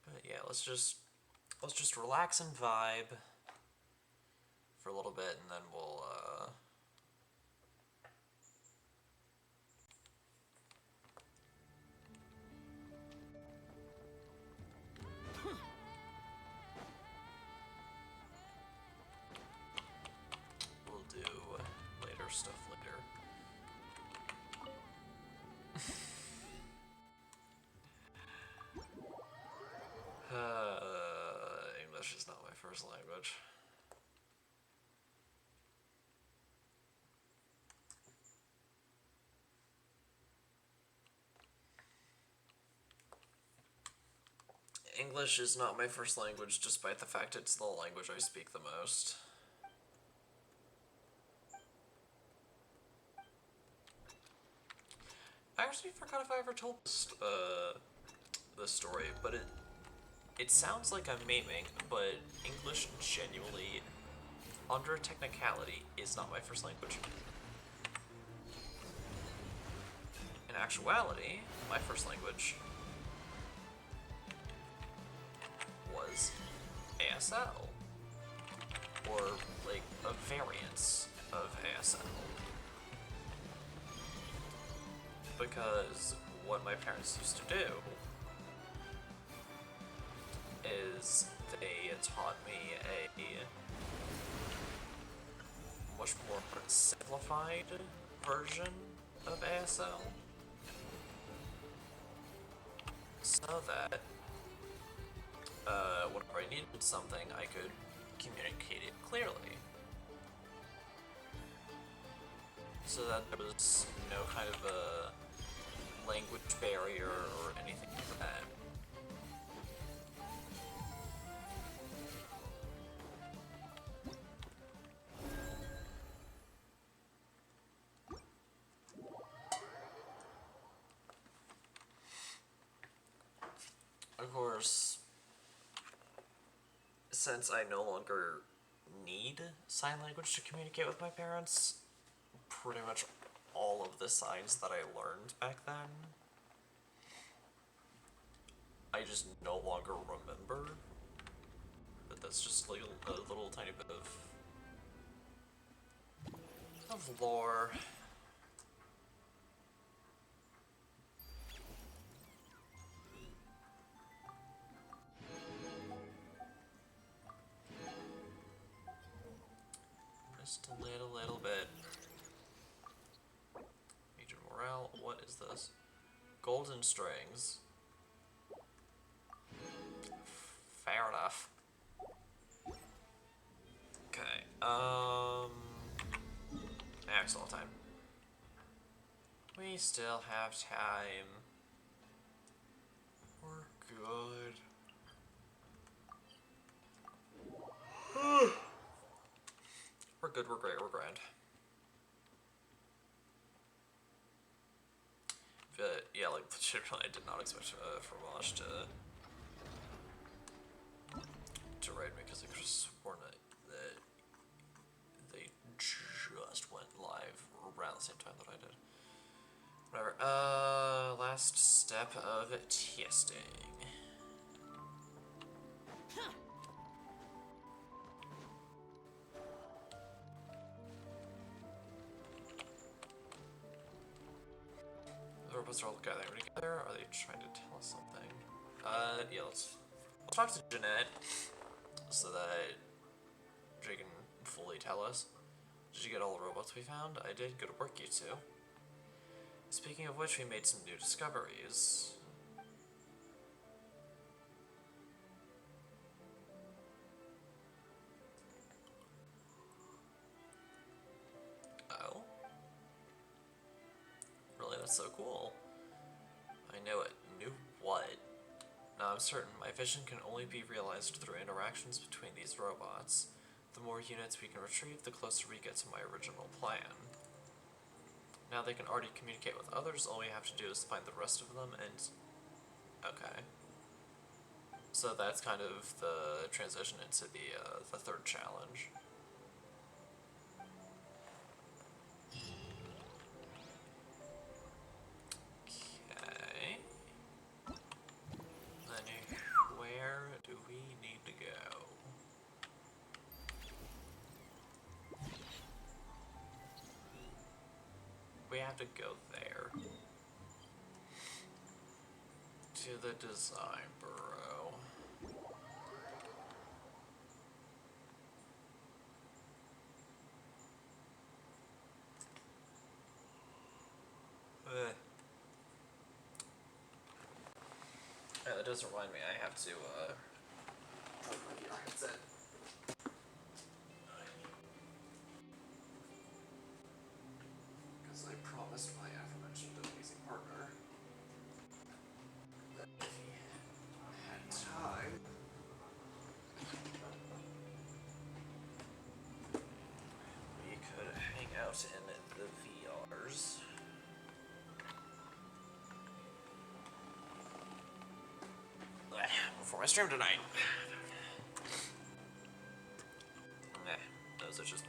But yeah, let's just relax and vibe for a little bit, and then we'll do later stuff later. English is not my first language. English is not my first language, despite the fact it's the language I speak the most. I actually forgot if I ever told this story, but it sounds like I'm maiming, but English genuinely, under a technicality, is not my first language. In actuality, my first language was ASL, or like a variance of ASL. Because what my parents used to do is they taught me a much more simplified version of ASL, so that whenever I needed something, I could communicate it clearly. So that there was no kind of a language barrier or anything like that. Of course, since I no longer need sign language to communicate with my parents, pretty much all of the signs that I learned back then, I just no longer remember. But that's just like a little tiny bit of lore. Just a little bit. Major morale. What is this? Golden strings. Fair enough. Okay. Excellent time. We still have time. We're good. We're good, we're great, we're grand. But yeah, like legitimately, I did not expect Fromage to raid me, because I could have sworn that they just went live around the same time that I did. Whatever. Last step of testing. The robots are all gathering together. Are they trying to tell us something? Yeah, let's talk to Jeanette so that she can fully tell us. Did you get all the robots we found? I did. Good work, you two. Speaking of which, we made some new discoveries. That's so cool. I know it. Knew what? Now I'm certain my vision can only be realized through interactions between these robots. The more units we can retrieve, the closer we get to my original plan. Now they can already communicate with others, all we have to do is find the rest of them and... Okay. So that's kind of the transition into the third challenge. Okay. Then where do we need to go? We have to go there. To the design bureau. Yeah, that does remind me, I have to plug my VR headset. Because I promised my aforementioned amazing partner that if he had time, we could hang out in the VRs. Before my stream tonight. Those are just...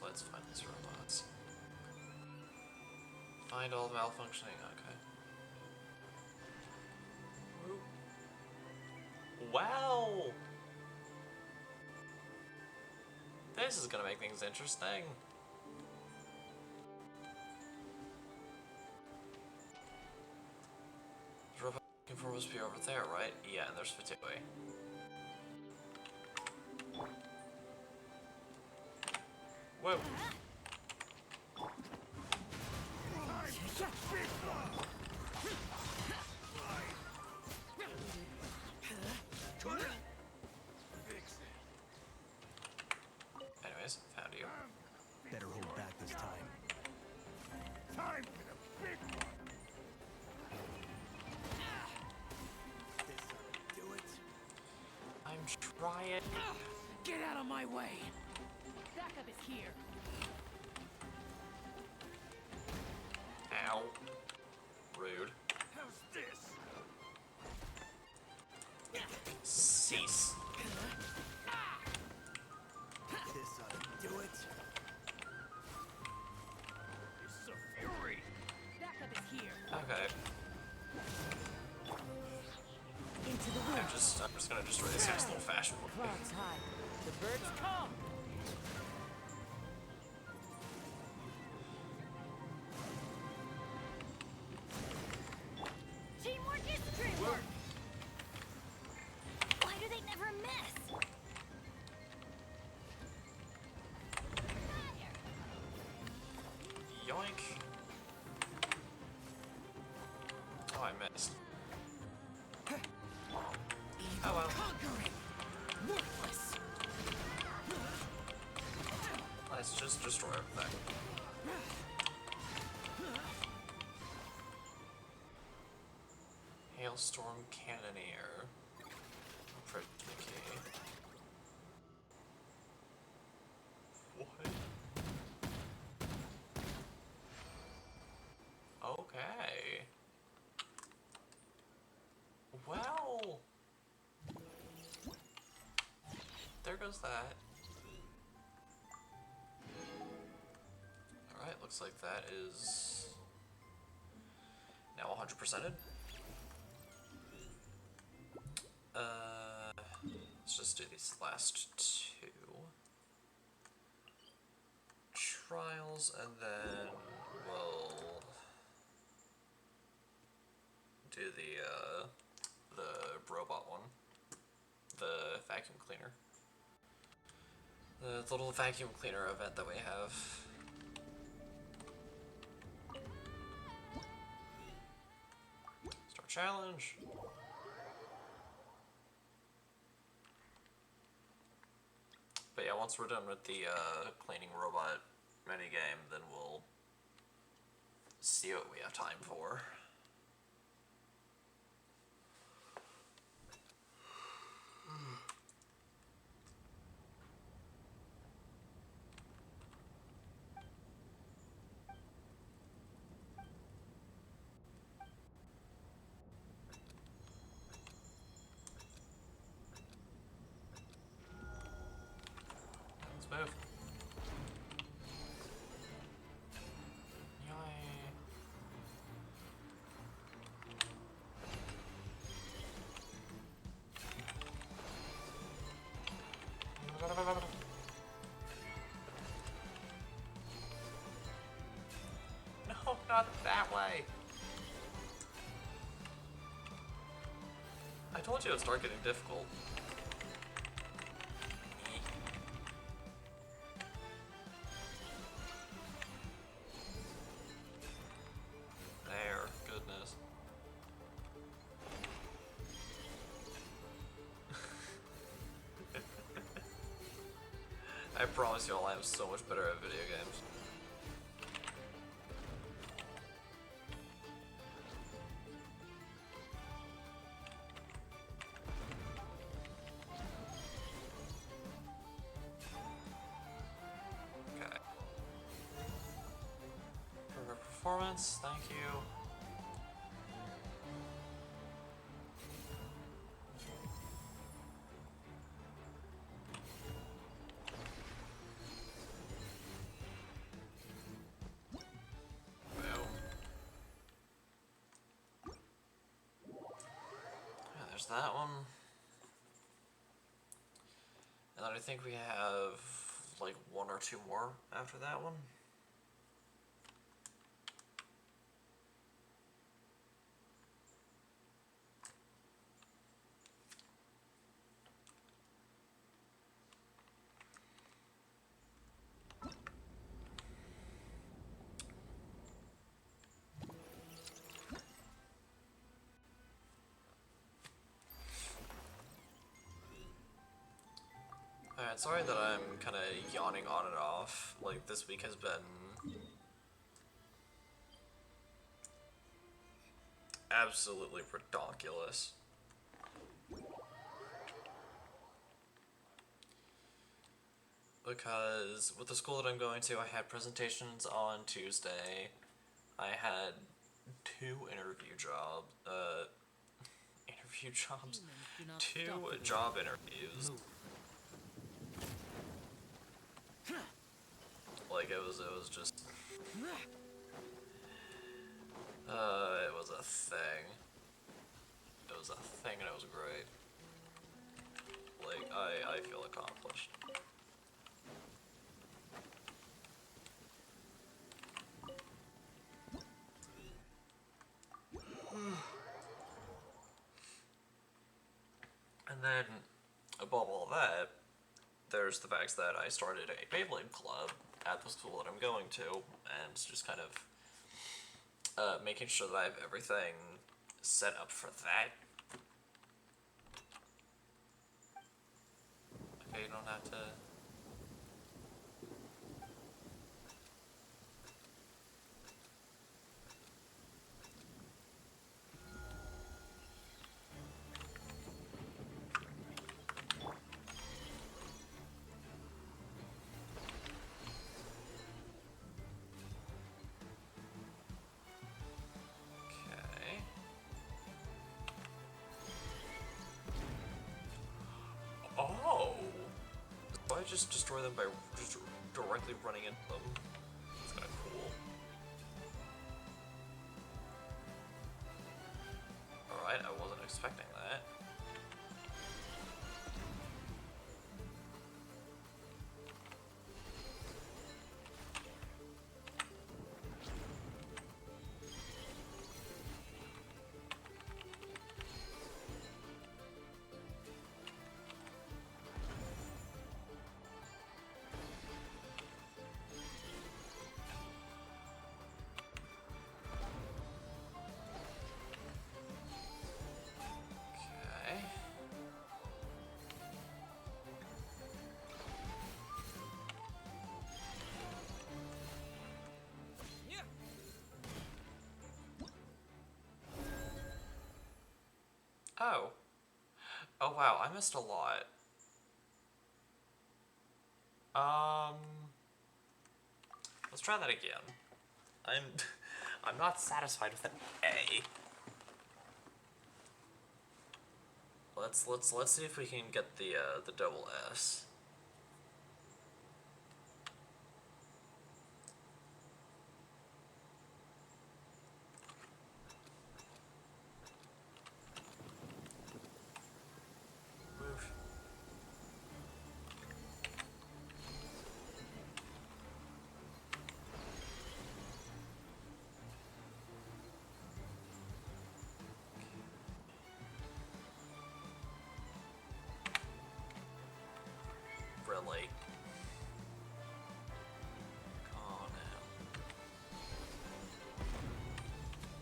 Let's find these robots. Find all malfunctioning, okay. Wow! This is gonna make things interesting. The robot looking for must be over there, right? Yeah, and there's Fatui. Whoa! Anyways, found you. Better hold back this time. Time for the big one. This ought to do it. I'm trying. Get out of my way. Backup is here. Ow. Rude. How's this? Cease. This ought to do it. It's a fury. Backup is here. Okay. Into the I'm just gonna destroy this next little fashion one. clouds high. The birds come. Teamwork is dreamwork! Why do they never miss? Yoink. Oh, I missed. Oh well. Conquering. Worthless. Let's just destroy everything. Hailstorm Cannoneer. Pretty key. What? Okay. Well. There goes that. Alright, looks like that is now 100%ed. Let's just do these last two trials, and then we'll do the robot one, the vacuum cleaner, the little vacuum cleaner event that we have. Start challenge. once we're done with the cleaning robot minigame, then we'll see what we have time for. Let's move. No, not that way. I told you it would start getting difficult. There, goodness. I promise you all, I am so much better at video games. Okay. Perfect performance, thank you. There's that one. And then I think we have like one or two more after that one. Alright, sorry that I'm kind of yawning on and off. Like, this week has been absolutely ridiculous. Because with the school that I'm going to, I had presentations on Tuesday. I had 2 interview jobs. Interview jobs? Humans do not 2 stop for the job interviews. move. Like, it was just, it was a thing. It was a thing and it was great. Like, I feel accomplished. And then, above all that, there's the fact that I started a Beyblade club at the school that I'm going to, and it's just kind of making sure that I have everything set up for that. Okay, you don't have to... Okay. Oh! So I just destroy them by just directly running into them. That's kind of cool. Alright, I wasn't expecting that. Oh. Oh wow, I missed a lot. Um, let's try that again. I'm I'm not satisfied with an A. Let's see if we can get the double S. Move. Really? Oh no.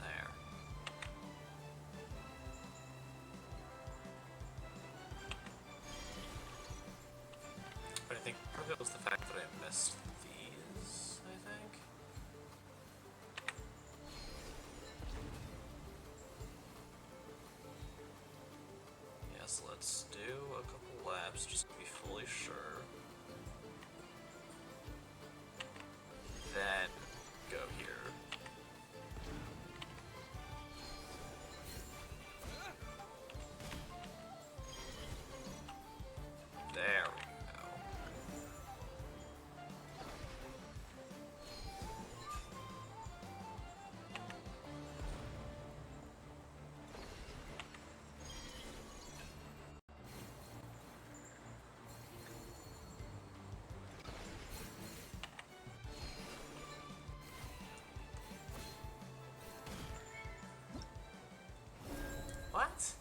There. But I think part of it was the fact that I missed these, I think. Yes, let's do a couple laps just to be fully sure. Then go here. There we go. What?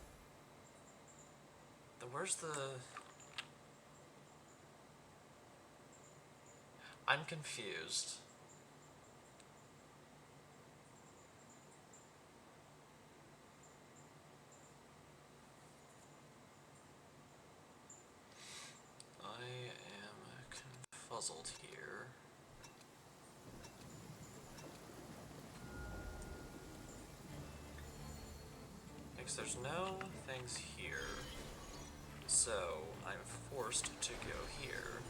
Where's the... I'm confused. I am confuzzled here. Because there's no things here. So, I'm forced to go here.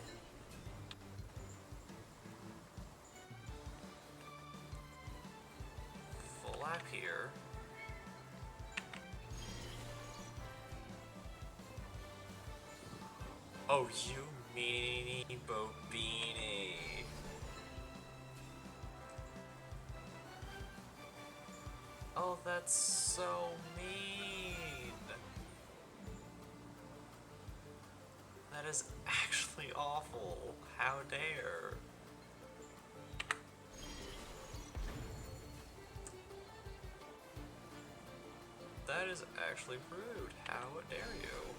Full lap here. Oh, you meanie bobini. Oh, that's so mean. That is actually awful. How dare. That is actually rude. How dare you?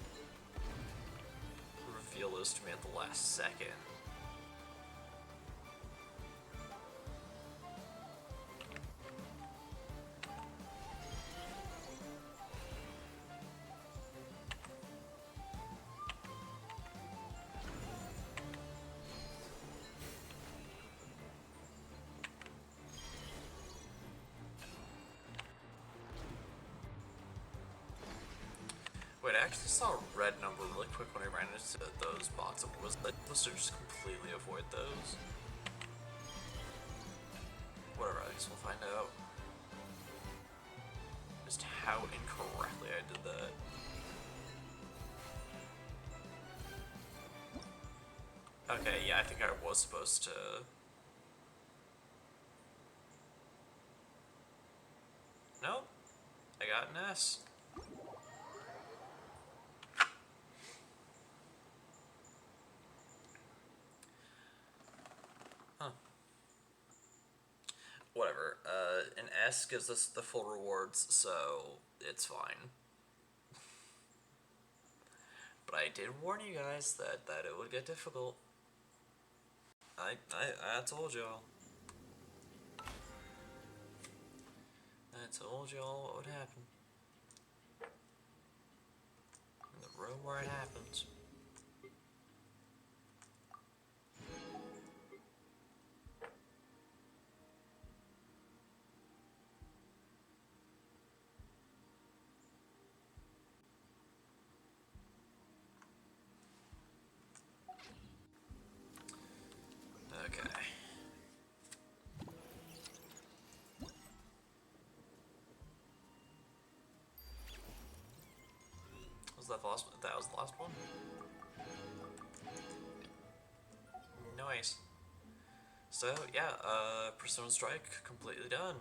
Reveal this to me at the last second. Wait, I actually saw a red number really quick when I ran into those bots. Was I supposed to just completely avoid those? Whatever, I guess we'll find out. Just how incorrectly I did that. Okay, yeah, I think I was supposed to... Nope. I got an S. Huh. Whatever. An S gives us the full rewards, so it's fine. But I did warn you guys that it would get difficult. I told y'all. I told y'all what would happen. In the room where it happens. that the last? That was the last one. Nice. So yeah, Persona Strike completely done.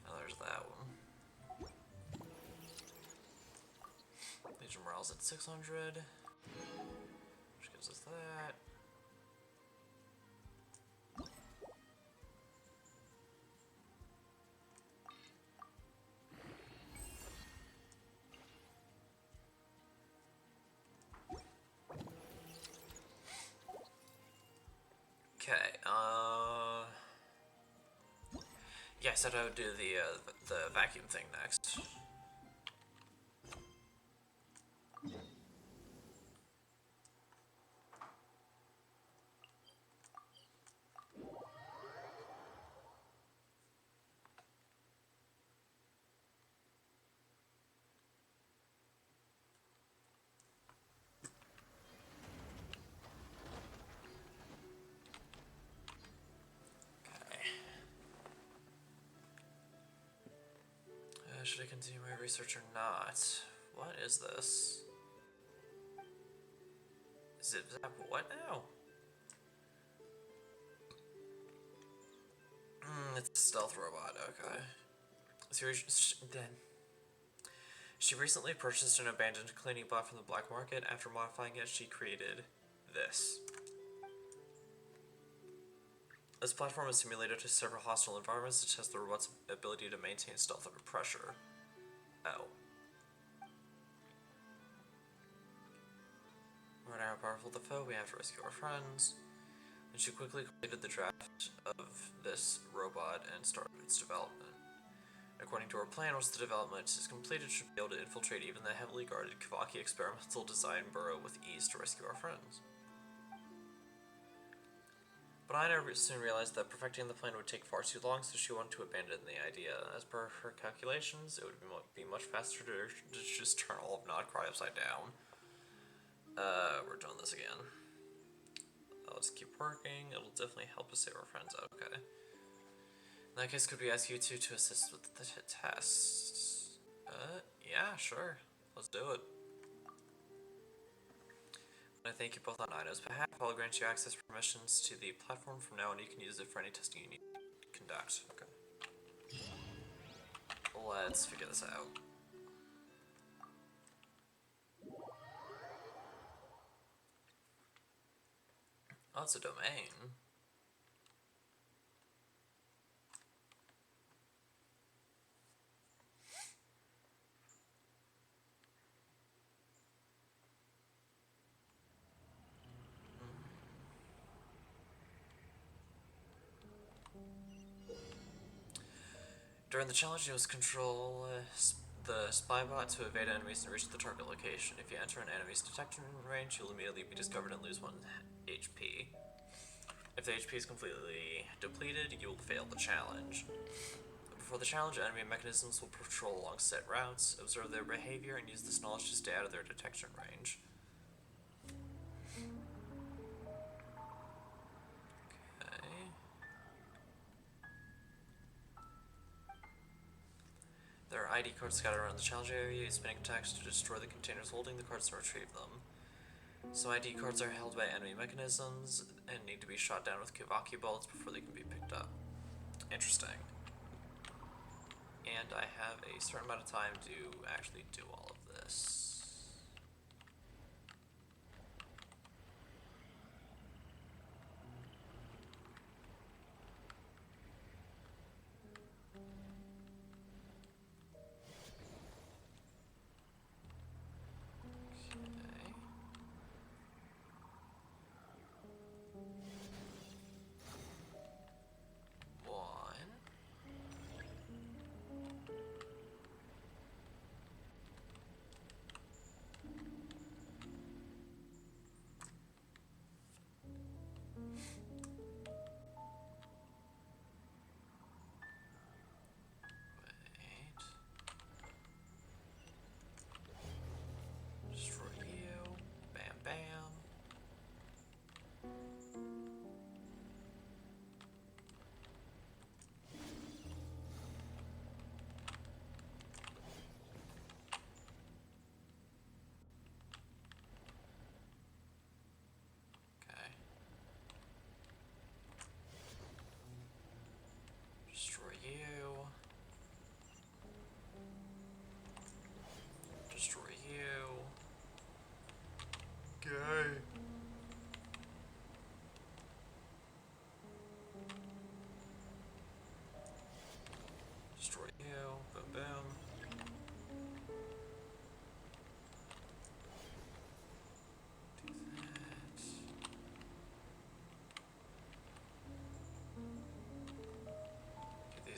Oh, there's that one. Legion Morale's at 600, which gives us that. Okay, yeah, I said I would do the vacuum thing next. Should I continue my research or not? What is this? Zip zap what now? It's a stealth robot, okay. She recently purchased an abandoned cleaning bot from the black market. After modifying it, she created this. This platform is simulated to several hostile environments to test the robot's ability to maintain stealth under pressure. Oh. No matter how powerful the foe, we have to rescue our friends. And she quickly completed the draft of this robot and started its development. According to her plan, once the development is completed, she'll be able to infiltrate even the heavily guarded Kavaki experimental design burrow with ease to rescue our friends. But I soon realized that perfecting the plan would take far too long, so she wanted to abandon the idea. As per her calculations, it would be much faster to just turn all of Nodcry upside down. We're doing this again. I'll just keep working. It'll definitely help us save our friends. Okay. In that case, could we ask you two to assist with the tests? Yeah, sure. Let's do it. I thank you both on Ino's behalf. I'll grant you access permissions to the platform from now on. You can use it for any testing you need to conduct. Okay. Let's figure this out. Oh, it's a domain. During the challenge, you must control the spy bot to evade enemies and reach the target location. If you enter an enemy's detection range, you'll immediately be discovered and lose 1 HP. If the HP is completely depleted, you will fail the challenge. Before the challenge, enemy mechanisms will patrol along set routes, observe their behavior, and use this knowledge to stay out of their detection range. Okay. There are ID cards scattered around the challenge area. Use spinning attacks to destroy the containers holding the cards and retrieve them. Some ID cards are held by enemy mechanisms and need to be shot down with Kavaki bullets before they can be picked up. Interesting. And I have a certain amount of time to actually do all of this.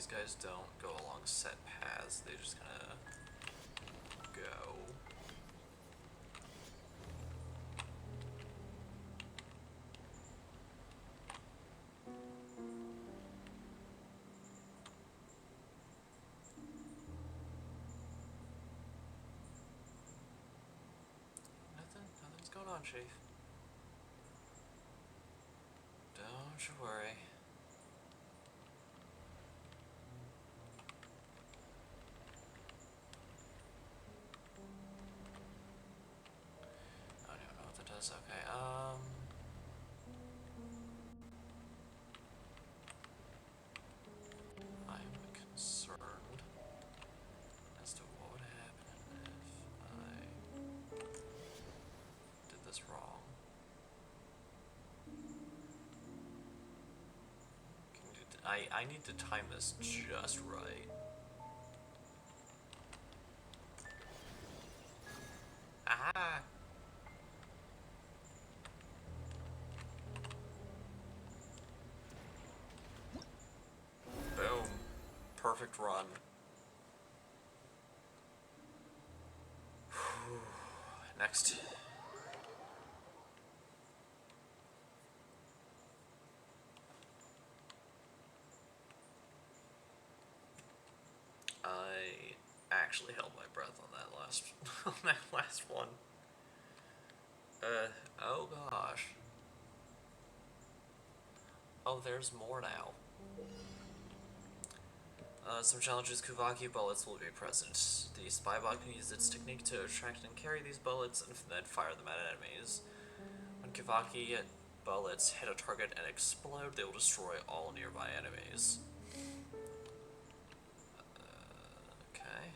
guys don't go along set paths, they just kind of go. Nothing's going on, Chief. Don't you worry. I don't even know what that does. Okay, I'm concerned as to what would happen if I did this wrong. I need to time this just right. Ah! Boom. Perfect run. Next. I actually held my breath on that last on that last one. Oh gosh. Oh, there's more now. Some challenges, Kuvaki bullets will be present. The spybot can use its technique to attract and carry these bullets and then fire them at enemies. When Kuvaki bullets hit a target and explode, they will destroy all nearby enemies. Okay.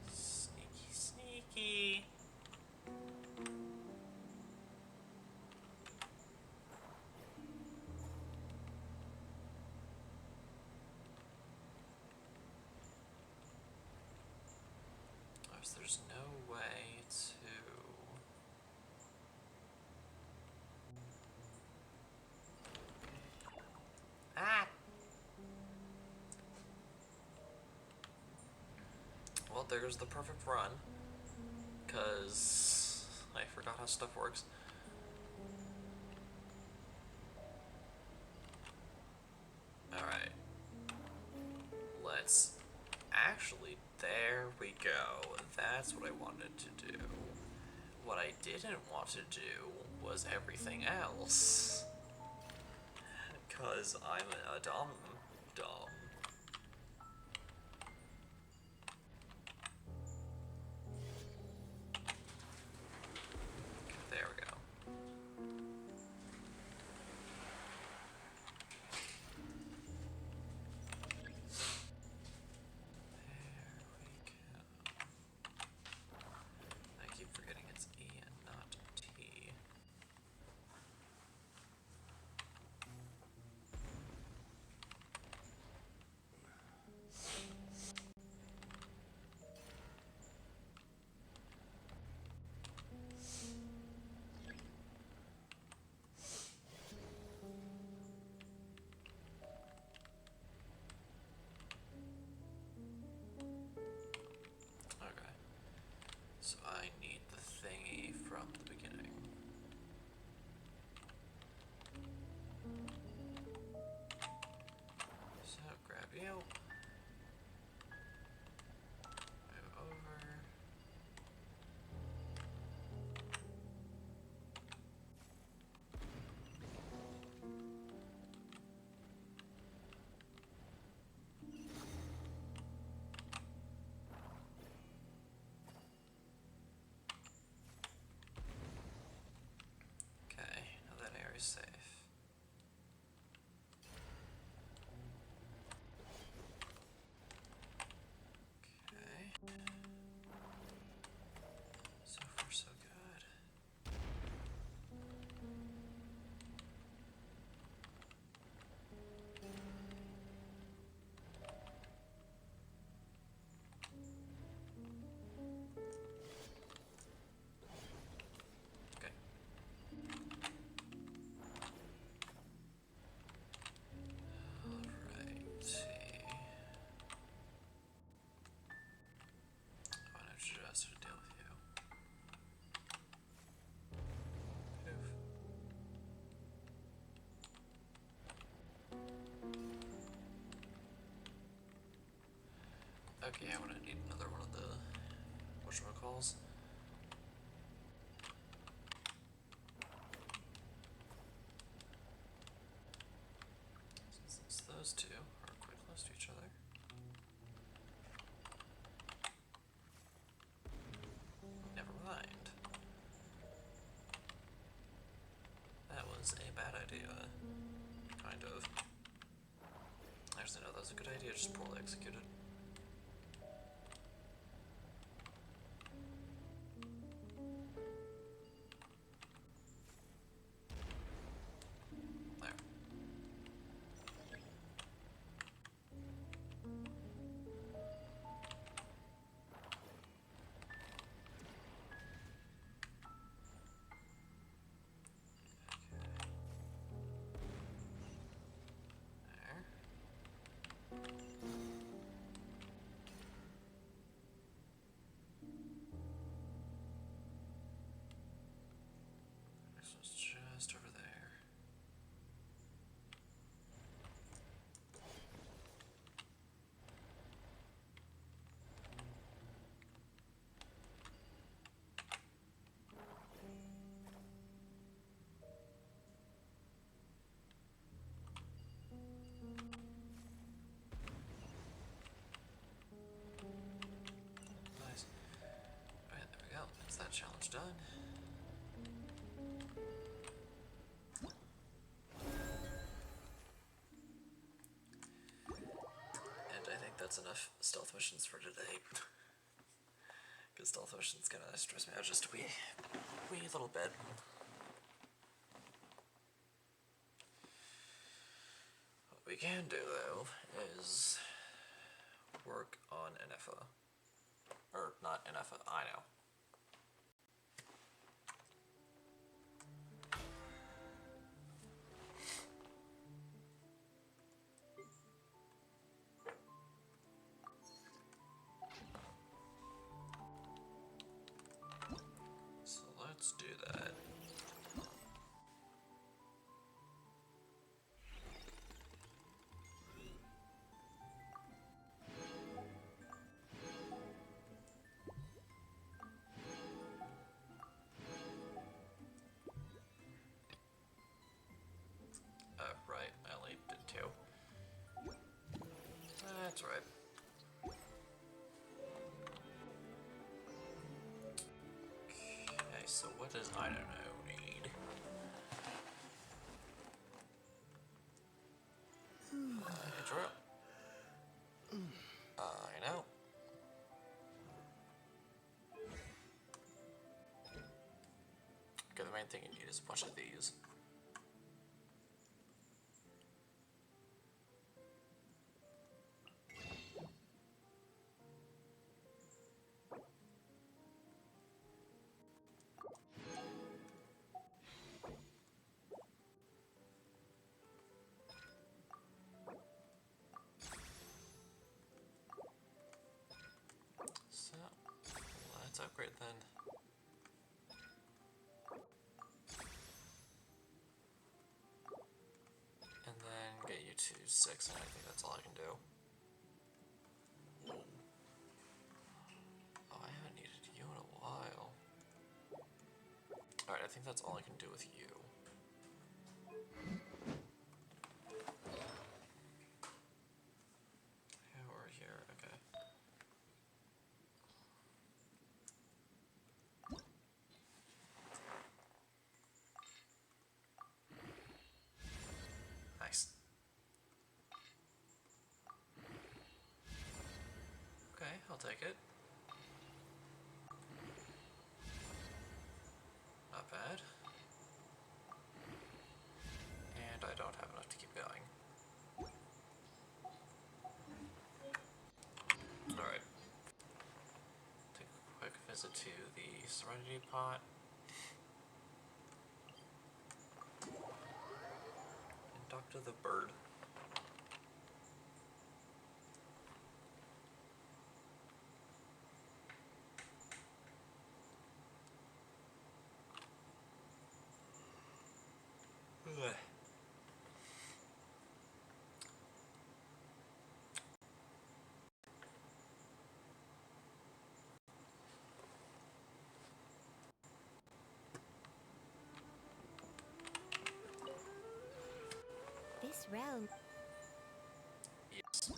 Sneaky, sneaky. There's no way to... Ah! Well, there's the perfect run. Because I forgot how stuff works. Alright. Let's... Actually, there we go. That's what I wanted to do. What I didn't want to do was everything else. Because I'm a dumb. There we go. I keep forgetting it's E and not T. Okay, I'm gonna need another one of the whatchamacalls. Since those two are quite close to each other. Never mind. That was a bad idea. Kind of. Actually, no, that was a good idea, just poorly executed. There. There. Next one's just over there. Nice. Alright, there we go. That's that challenge done. And I think that's enough stealth missions for today. Because stealth missions gonna stress me out just a wee little bit. What we can do, though, is work on NFA. Or, not NFA, I know. So let's do that. Right, I only did 2. That's right. Okay, so what does I don't know need? Intro. I know. Okay, the main thing you need is a bunch of these. So, let's upgrade then. And then get you to 6, and I think that's all I can do. Oh, I haven't needed you in a while. Alright, I think that's all I can do with you. Here or here, okay. Nice. Okay, I'll take it. Not bad. And I don't have enough to keep going. Alright. Take a quick visit to the Serenity Pot. And talk to the bird. Ugh. realm. Yes.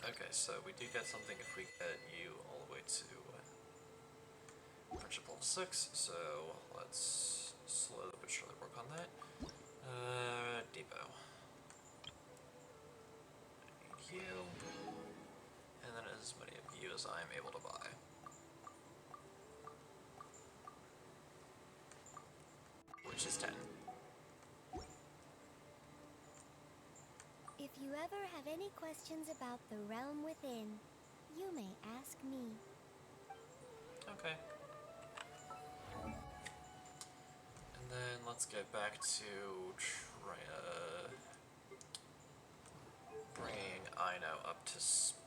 Okay, so we do get something if we get you all the way to friendship level 6, so let's slowly but surely work on that. Depot. I need you. And then as many of you as I am able to buy. Which is 10. If you ever have any questions about the realm within, you may ask me. Okay. And then let's get back to bringing Ino up to speed.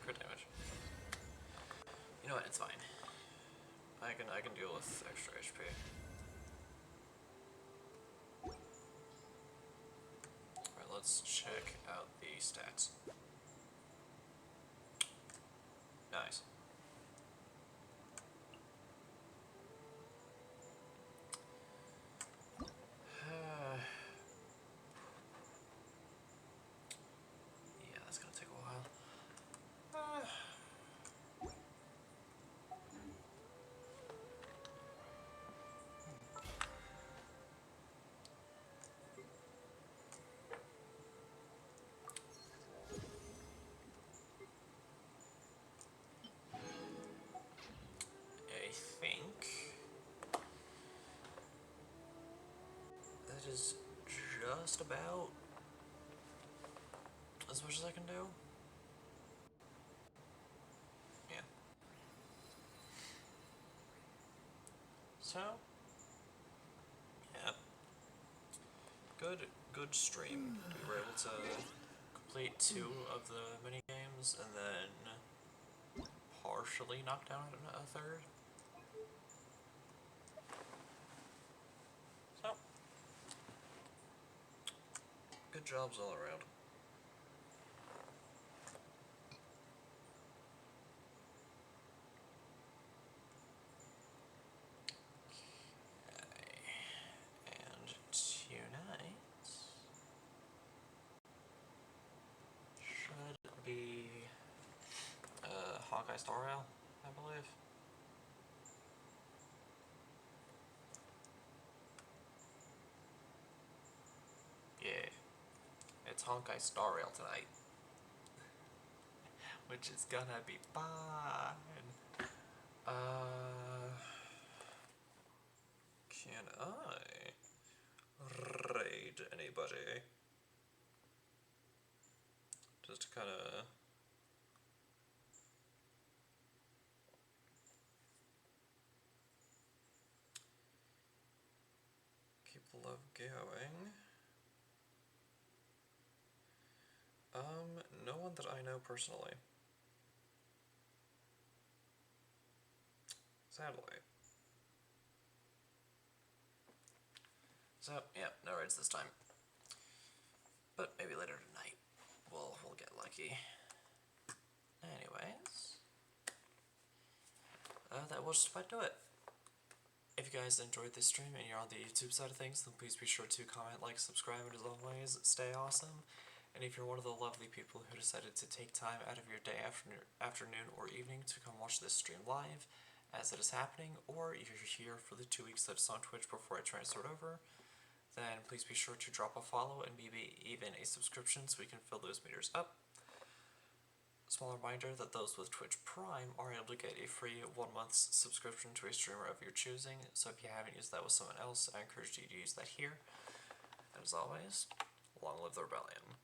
Crit damage. You know what? It's fine. I can deal with extra HP. Alright, let's check out the stats. Nice. Yeah, that's gonna take a while. I think that is just about as much as I can do. Yeah. So, yeah. Good stream. We were able to complete 2 of the mini games and then partially knock down a third. So, good jobs all around. Okay. And tonight should be Hawkeye Star Rail, I believe. Yeah, it's Honkai Star Rail tonight, which is gonna be fun. Can I raid anybody? Just to kind of keep the love going. No one that I know personally. Sadly. So, yeah, no raids this time. But maybe later tonight we'll get lucky. Anyways, that will just about do it. If you guys enjoyed this stream and you're on the YouTube side of things, then please be sure to comment, like, subscribe, and as always, stay awesome. And if you're one of the lovely people who decided to take time out of your day, afternoon, or evening to come watch this stream live as it is happening, or you're here for the 2 weeks that it's on Twitch before I transferred over, then please be sure to drop a follow and maybe even a subscription so we can fill those meters up. Small reminder that those with Twitch Prime are able to get a free 1 month's subscription to a streamer of your choosing, so if you haven't used that with someone else, I encourage you to use that here. And as always, long live the rebellion.